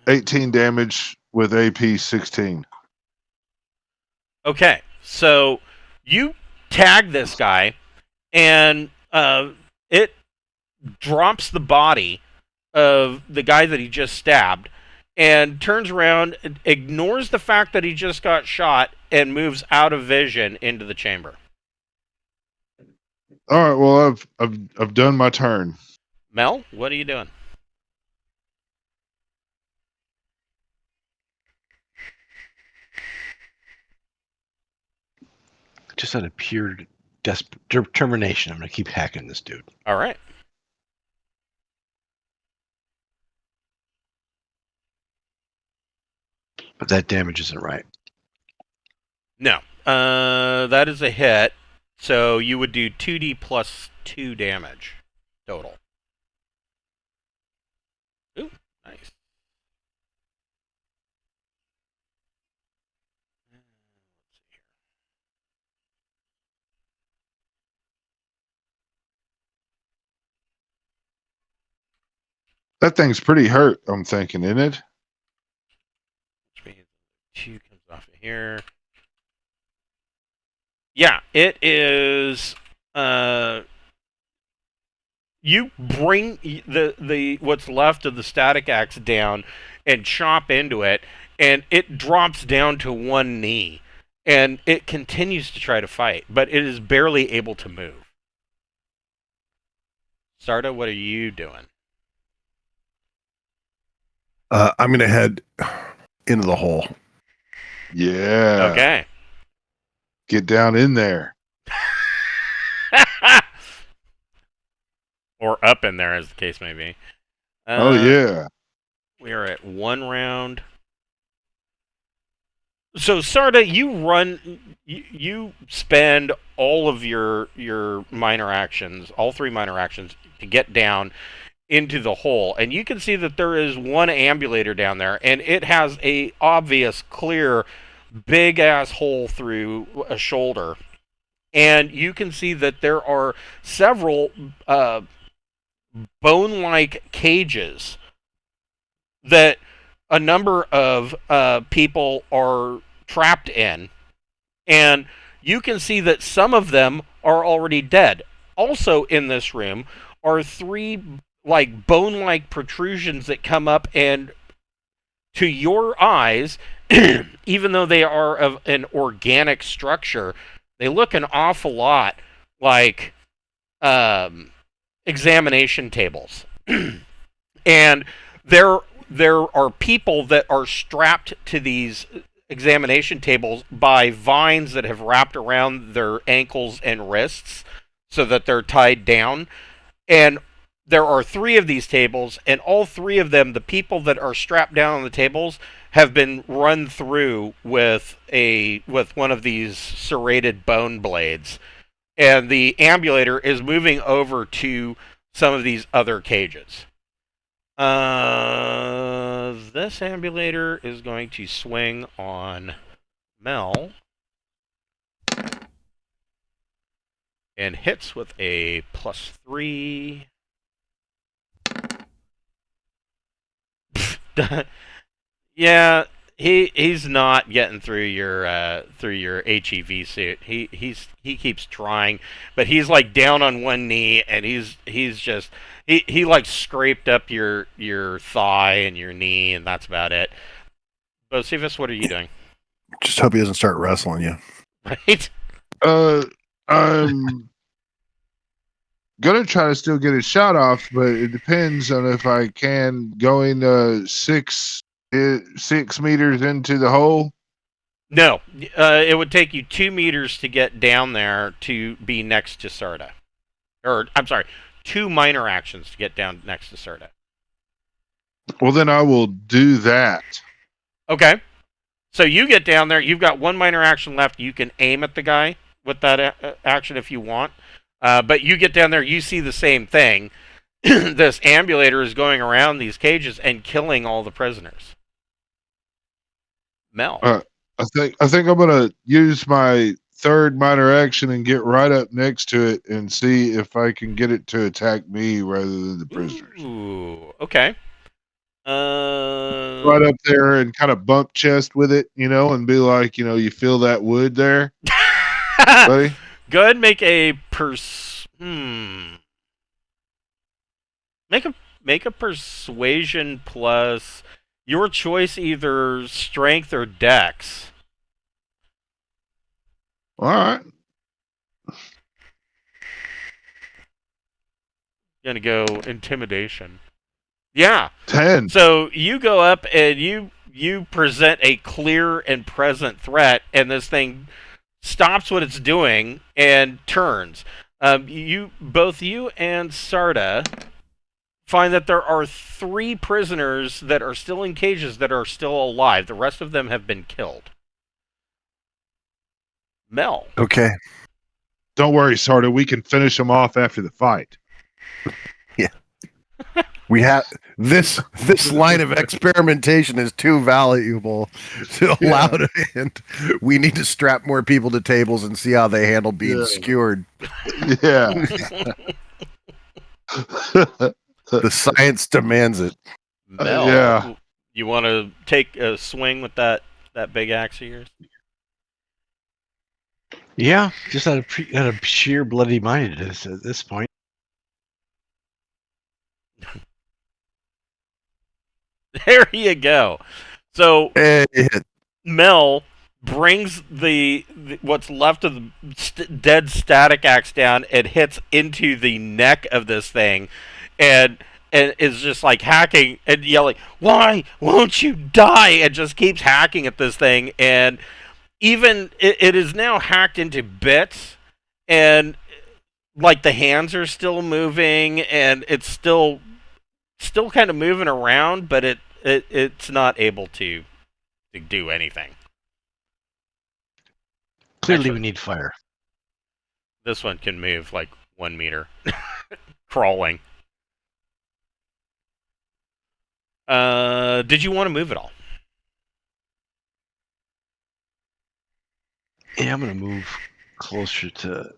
18 damage with AP 16. Okay, so you tag this guy, and it drops the body of the guy that he just stabbed, and turns around, ignores the fact that he just got shot, and moves out of vision into the chamber. All right. Well, I've done my turn. Mel, what are you doing? Just out of pure determination, I'm going to keep hacking this dude. All right. But that damage isn't right. No. That is a hit. So you would do 2d plus 2 damage total. Ooh, nice. That thing's pretty hurt, I'm thinking, isn't it? Which means 2 comes off of here. Yeah, it is. You bring the what's left of the static axe down and chop into it, and it drops down to one knee, and it continues to try to fight, but it is barely able to move. Sarda, what are you doing? I'm going to head into the hole. Yeah. Okay. Get down in there. Or up in there, as the case may be. Oh, yeah. We are at 1 round. So, Sarda, you spend all of your minor actions, all 3 minor actions, to get down into the hole, and you can see that there is one ambulator down there, and it has a obvious, clear, big ass hole through a shoulder, and you can see that there are several bone-like cages that a number of people are trapped in, and you can see that some of them are already dead. Also in this room are 3 like bone-like protrusions that come up, and to your eyes, even though they are of an organic structure, they look an awful lot like examination tables. And there are people that are strapped to these examination tables by vines that have wrapped around their ankles and wrists so that they're tied down. And there are 3 of these tables, and all 3 of them, the people that are strapped down on the tables, have been run through with one of these serrated bone blades. And the ambulator is moving over to some of these other cages. This ambulator is going to swing on Mel and hits with a +3. Yeah, he's not getting through your HEV suit. He keeps trying, but he's like down on one knee, and he's just he like scraped up your thigh and your knee, and that's about it. Bocephus, what are you doing? Just hope he doesn't start wrestling you. Right? I'm gonna try to still get a shot off, but it depends on if I can going 6 meters into the hole. No, it would take you 2 meters to get down there to be next to Sarda. Or, I'm sorry, 2 minor actions to get down next to Sarda. Well, then I will do that. Okay. So you get down there. You've got 1 minor action left. You can aim at the guy with that action if you want. But you get down there. You see the same thing. This ambulator is going around these cages and killing all the prisoners. Mel. I think I'm gonna use my third minor action and get right up next to it and see if I can get it to attack me rather than the prisoners. Ooh. Okay. Right up there and kind of bump chest with it, and be like, you feel that wood there, buddy? Go ahead and make a Make a persuasion plus your choice, either strength or dex. All right. Gonna go intimidation. Yeah. 10. So you go up and you present a clear and present threat, and this thing stops what it's doing and turns. Both you and Sarda find that there are 3 prisoners that are still in cages that are still alive. The rest of them have been killed. Mel. Okay. Don't worry, Sarda. We can finish them off after the fight. Yeah. We have this line of experimentation is too valuable to allow it, and we need to strap more people to tables and see how they handle being skewered. Yeah. The science demands it. Mel, yeah. You want to take a swing with that big axe of yours? Yeah, just out of sheer bloody mindedness at this point. There you go. So Hey, Mel brings the what's left of the dead static axe down and hits into the neck of this thing, and is just like hacking and yelling, "Why won't you die?" And just keeps hacking at this thing, and even it is now hacked into bits, and like the hands are still moving, and it's still kind of moving around, but it's not able to do anything. Clearly, Actually, we need fire. this one can move like 1 meter, crawling. Did you want to move at all? Yeah, I'm gonna move closer to.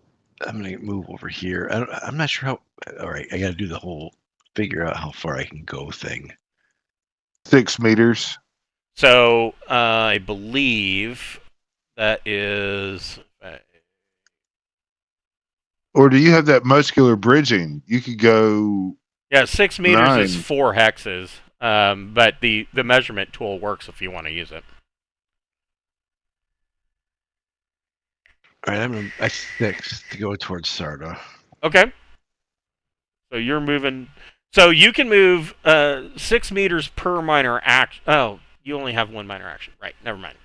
I'm gonna move over here. I'm not sure how. All right, I gotta do the whole figure out how far I can go thing. 6 meters. So I believe that is. Or do you have that muscular bridging? You could go. Yeah, 6 meters is 9. 4 hexes. But the measurement tool works if you want to use it. All right, I 6 to go towards Sarda. Okay. So you're moving. So you can move 6 meters per minor action. Oh, you only have 1 minor action. Right. Never mind.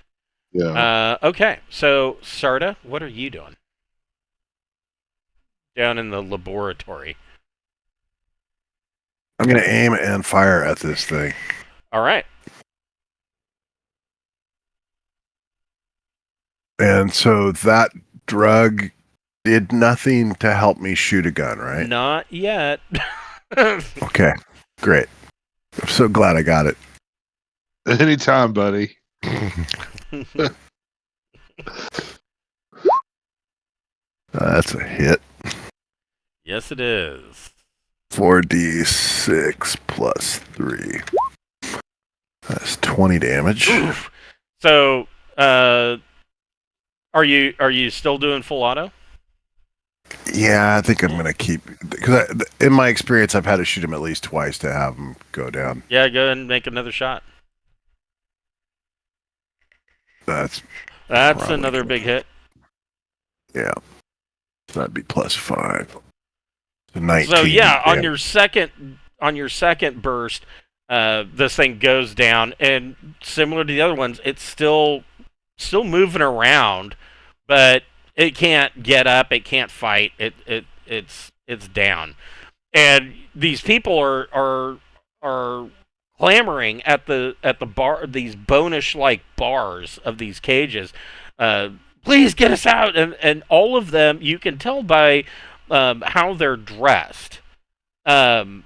Yeah. Okay. So Sarda, what are you doing? Down in the laboratory. I'm going to aim and fire at this thing. All right. And so that drug did nothing to help me shoot a gun, right? Not yet. Okay, great. I'm so glad I got it. Anytime, buddy. That's a hit. Yes, it is. 4d6 plus 3. 20 damage. Oof. So, are you still doing full auto? Yeah, I think I'm gonna keep because in my experience, I've had to shoot him at least twice to have him go down. Yeah, go ahead and make another shot. That's That's probably another good. big hit. Yeah, that'd be +5. So 19. So yeah, on damage. your second burst, this thing goes down, and similar to the other ones, it's still moving around, but it can't get up, it can't fight, it's down, and these people are clamoring at the bar, these bonish like bars of these cages. Uh, Please get us out, and all of them, you can tell by how they're dressed. Um,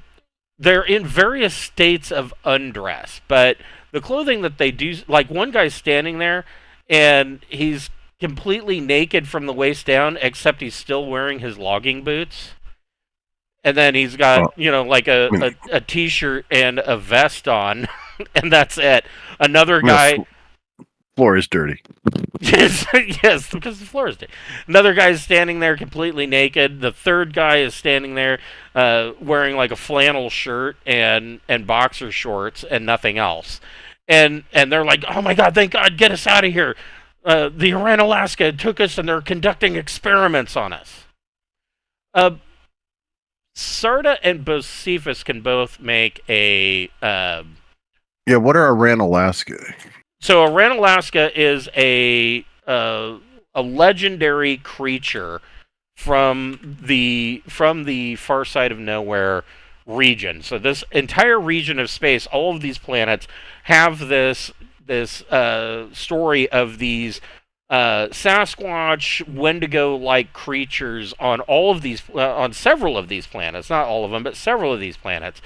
they're in various states of undress, but the clothing that they do, like one guy's standing there, and he's completely naked from the waist down, except he's still wearing his logging boots. And then he's got, Oh, like I mean, a t-shirt and a vest on, and that's it. Another I mean, guy, the floor is dirty. yes, because the floor is dirty. Another guy is standing there completely naked. The third guy is standing there wearing like a flannel shirt and boxer shorts and nothing else. And they're like, "Oh my God, thank God, get us out of here!" The Iran Alaska took us, and they're conducting experiments on us. Uh, Sarda and Bocephus can both make a. Yeah, what are Iran, Alaska? So Iran Alaska is a legendary creature from the far side of nowhere region. So this entire region of space, all of these planets have this story of these Sasquatch, Wendigo-like creatures on all of these on several of these planets, not all of them, but several of these planets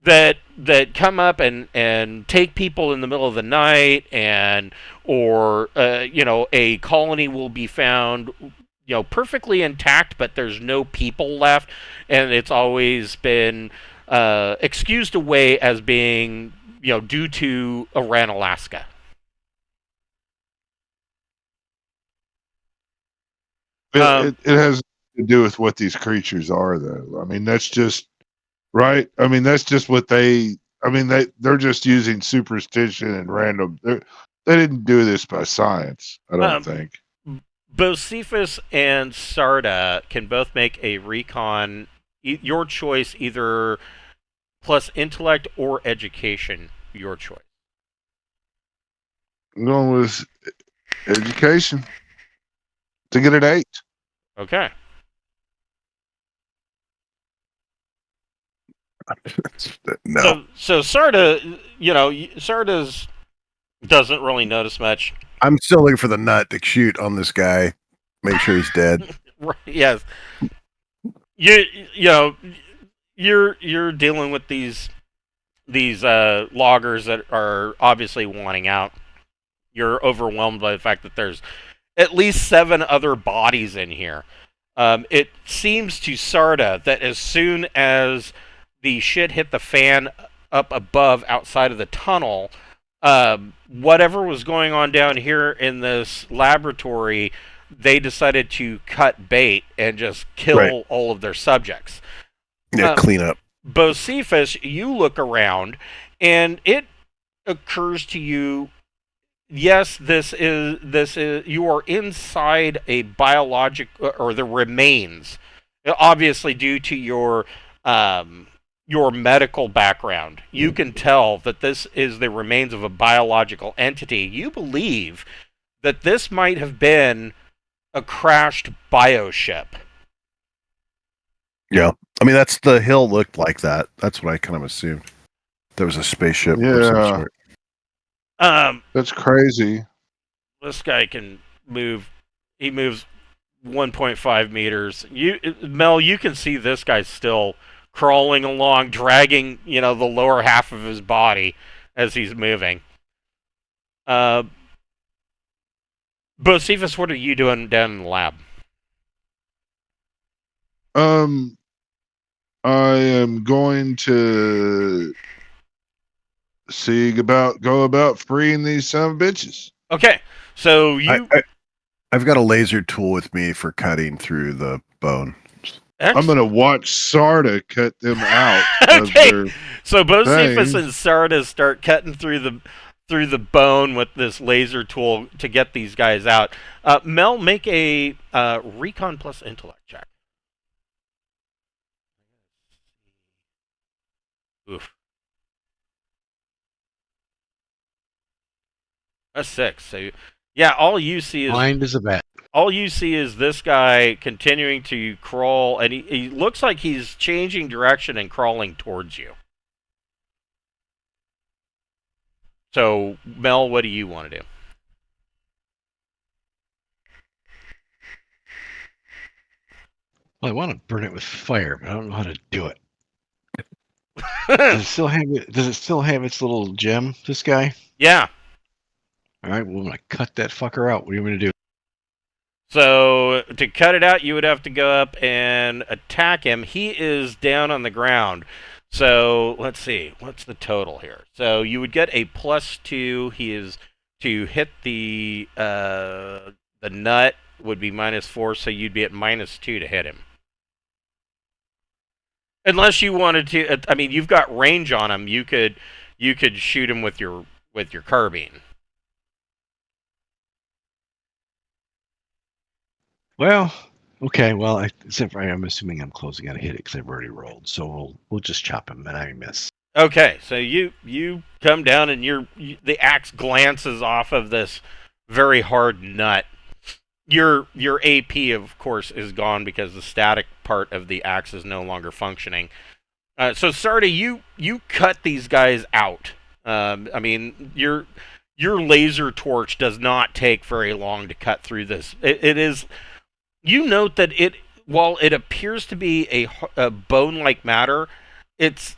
that come up and take people in the middle of the night, and or a colony will be found perfectly intact, but there's no people left, and it's always been excused away as being due to Iran Alaska. It has to do with what these creatures are, though. I mean, that's just right. I mean, that's just what they. I mean, they're just using superstition and random. They didn't do this by science. I don't Um, think. Bocephus and Sarda can both make a recon. Your choice, either plus intellect or education. Your choice. I'm going with education to get an 8. Okay. No, So Sarda, Sarda's doesn't really notice much. I'm still looking for the nut to shoot on this guy. Make sure he's dead. Right, yes. You're dealing with these loggers that are obviously wanting out. You're overwhelmed by the fact that there's at least 7 other bodies in here. It seems to Sarda that as soon as the shit hit the fan up above outside of the tunnel, whatever was going on down here in this laboratory, they decided to cut bait and just kill Right. all of their subjects. Yeah, clean up. Bocephus, you look around, and it occurs to you, yes, this is you are inside a biologic, or the remains, obviously due to your medical background. You can tell that this is the remains of a biological entity. You believe that this might have been a crashed bioship. Yeah, I mean that's the hill looked like that. That's what I kind of assumed. There was a spaceship of some Yeah. sort. That's crazy. This guy can move. He moves 1.5 meters. Mel, you can see this guy still crawling along, dragging the lower half of his body as he's moving. Bocephus, what are you doing down in the lab? I am going to go about freeing these son of bitches. Okay, so you I've got a laser tool with me for cutting through the bone. I'm gonna watch Sarda cut them out of Okay, their so Bocephus things. and Sardis start cutting through the bone with this laser tool to get these guys out. Mel, make a recon plus intellect check. Oof. A 6. So yeah, all you see is this guy continuing to crawl, and he looks like he's changing direction and crawling towards you. So Mel, what do you want to do? Well, I want to burn it with fire, but I don't know how to do it. Does it still have its little gem? This guy. Yeah. All right. Well, I'm gonna cut that fucker out. What are you gonna do? So to cut it out, you would have to go up and attack him. He is down on the ground. So let's see, what's the total here? So you would get a +2. He is to hit the nut would be -4, so you'd be at -2 to hit him. Unless you wanted to, I mean, you've got range on him. You could shoot him with your carbine. Well, okay. Well, except for I'm assuming I'm closing out a hit it because I've already rolled. So we'll just chop him, and I miss. Okay, so you come down and the axe glances off of this very hard nut. Your AP, of course, is gone because the static part of the axe is no longer functioning. So Sarda, you cut these guys out. I mean, your laser torch does not take very long to cut through this. It is. You note that while it appears to be a bone-like matter, it's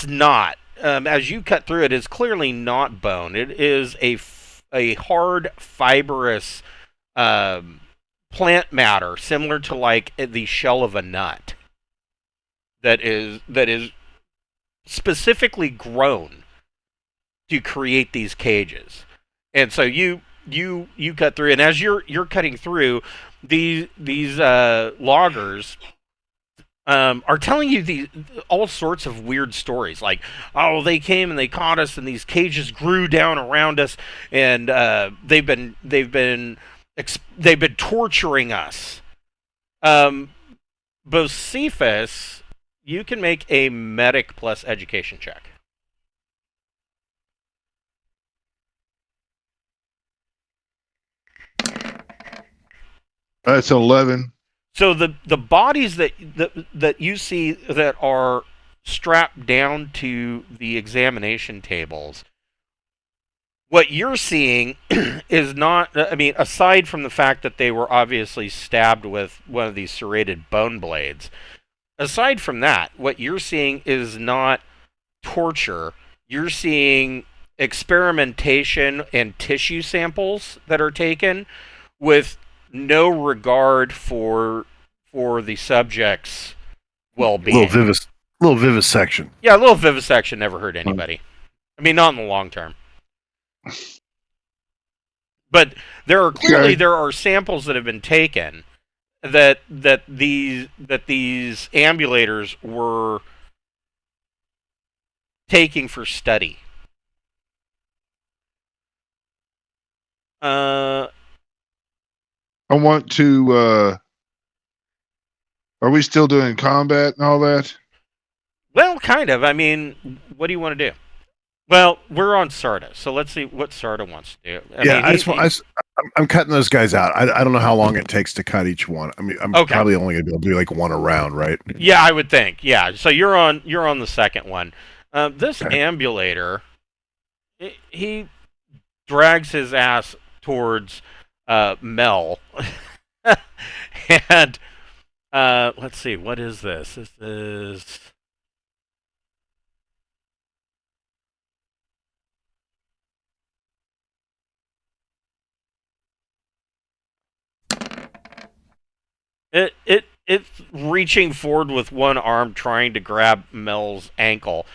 not. As you cut through it, it's clearly not bone. It is a hard, fibrous plant matter, similar to like the shell of a nut, that is specifically grown to create these cages. And so you cut through, and as you're cutting through, these loggers are telling you all sorts of weird stories, like, oh, they came and they caught us, and these cages grew down around us, and they've been torturing us. Bocephus, you can make a medic plus education check. That's 11. So the bodies that you see that are strapped down to the examination tables, what you're seeing is not, I mean, aside from the fact that they were obviously stabbed with one of these serrated bone blades, aside from that, what you're seeing is not torture. You're seeing experimentation and tissue samples that are taken with no regard for the subject's well-being. Little vivisection. Yeah, a little vivisection never hurt anybody. I mean, not in the long term. But there are samples that have been taken that these ambulators were taking for study. I want to. Are we still doing combat and all that? Well, kind of. I mean, what do you want to do? Well, we're on Sarda, so let's see what Sarda wants to do. I'm cutting those guys out. I don't know how long it takes to cut each one. I mean, I'm probably only going to be able to do like one around, right? Yeah, I would think. Yeah, so you're on the second one. This ambulator, he drags his ass towards Mel, and let's see, what is this? This is. It's reaching forward with one arm, trying to grab Mel's ankle.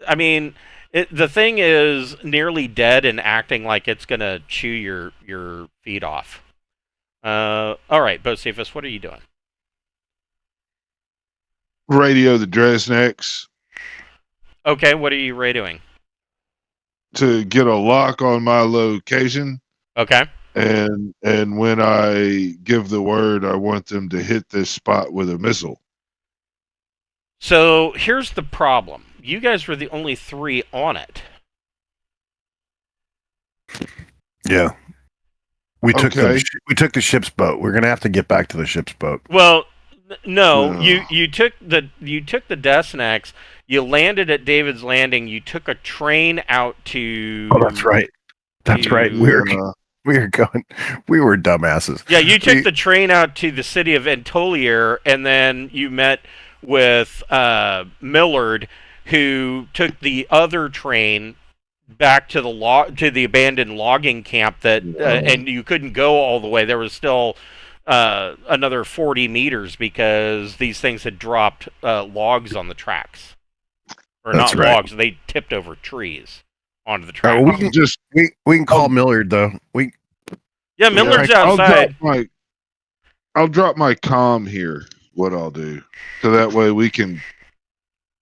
I mean, The thing is nearly dead and acting like it's gonna chew your feet off. All right, Bocephus, what are you doing? Radio the Dresnex Okay, what are you radioing? to get a lock on my location, Okay. and when I give the word, I want them to hit this spot with a missile. So here's the problem. You guys were the only 3 on it. Yeah. We took Okay. the ship's boat. We're gonna have to get back to the ship's boat. Well, no, Ugh. you took the Desnex. You landed at David's Landing. You took a train out to. Oh, that's right. That's right. We were going. We were dumbasses. Yeah, you took the train out to the city of Antolier, and then you met with Millard, who took the other train back to the abandoned logging camp that, and you couldn't go all the way. There was still another 40 meters because these things had dropped logs on the tracks, or That's not right. logs. They tipped over trees onto the tracks. We can call Millard though. Yeah, Millard's I'll outside. drop my comm here. What I'll do, so that way we can.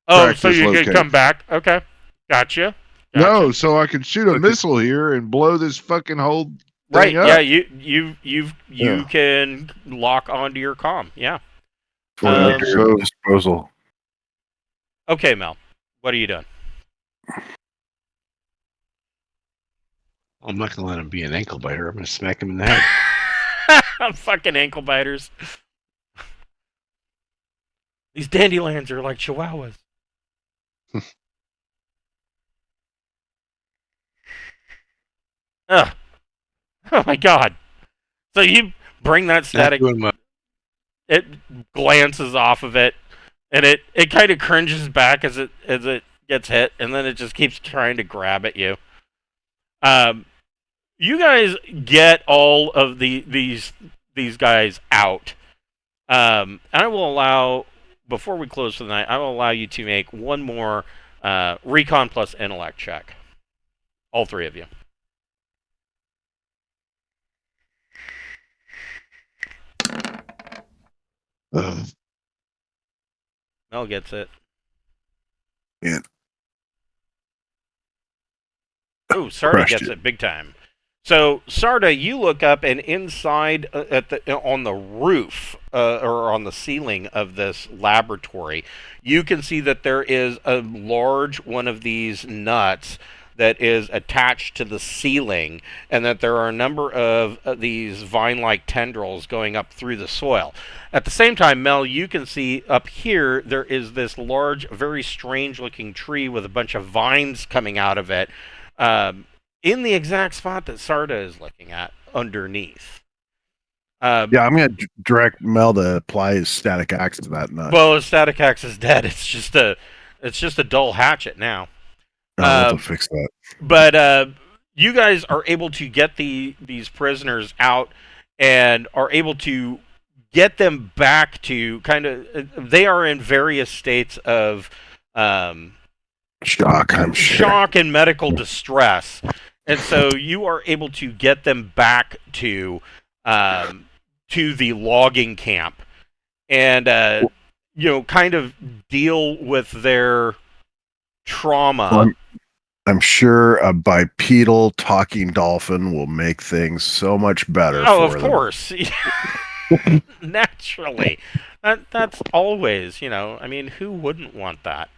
Oh, track so this you could location. come back? Okay, gotcha. No, so I can shoot a missile here and blow this fucking whole Right? thing up. Yeah, you Yeah. can lock onto your comm. Yeah. For so- disposal. Okay, Mel, what are you doing? I'm not gonna let him be an ankle biter. I'm gonna smack him in the head. I'm fucking ankle biters. These dandelions are like chihuahuas. Ugh. Oh my god. So you bring that Not static, doing much. it glances off of it, and it kind of cringes back as it gets hit, and then it just keeps trying to grab at you. You guys get all of these guys out. I will allow, before we close for the night, I will allow you to make one more recon plus intellect check. All 3 of you. Mel gets it. Yeah. Oh, Sarda Crushed gets it. it big time. So Sarda, you look up, and inside on the roof or on the ceiling of this laboratory, you can see that there is a large one of these nuts that is attached to the ceiling, and that there are a number of these vine-like tendrils going up through the soil. At the same time, Mel, you can see up here there is this large, very strange-looking tree with a bunch of vines coming out of it. In the exact spot that Sarda is looking at underneath. Yeah, I'm gonna direct Mel to apply his static axe to that nut. Well, his static axe is dead. It's just a dull hatchet now. I'll have to fix that. But you guys are able to get these prisoners out and are able to get them back to kind of. They are in various states of Shock, I'm sure. shock and medical distress, and so you are able to get them back to the logging camp, and kind of deal with their trauma. Well, I'm sure a bipedal talking dolphin will make things so much better. Oh, for of them. course, naturally. That's always, I mean, who wouldn't want that?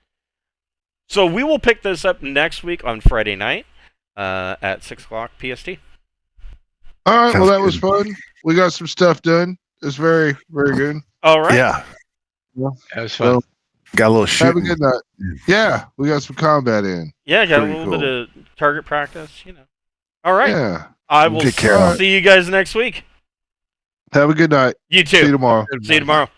So we will pick this up next week on Friday night at 6 o'clock PST. All right. Well, Sounds that was good. fun. We got some stuff done. It's very, very good. All right. Yeah, That was fun. Well, got a little have a shooting. good night. Yeah, we got some combat in. Yeah, got a Pretty little bit of target practice, All right. Yeah. I will Take care. see you guys next week. Have a good night. You See you too. tomorrow. See you tomorrow.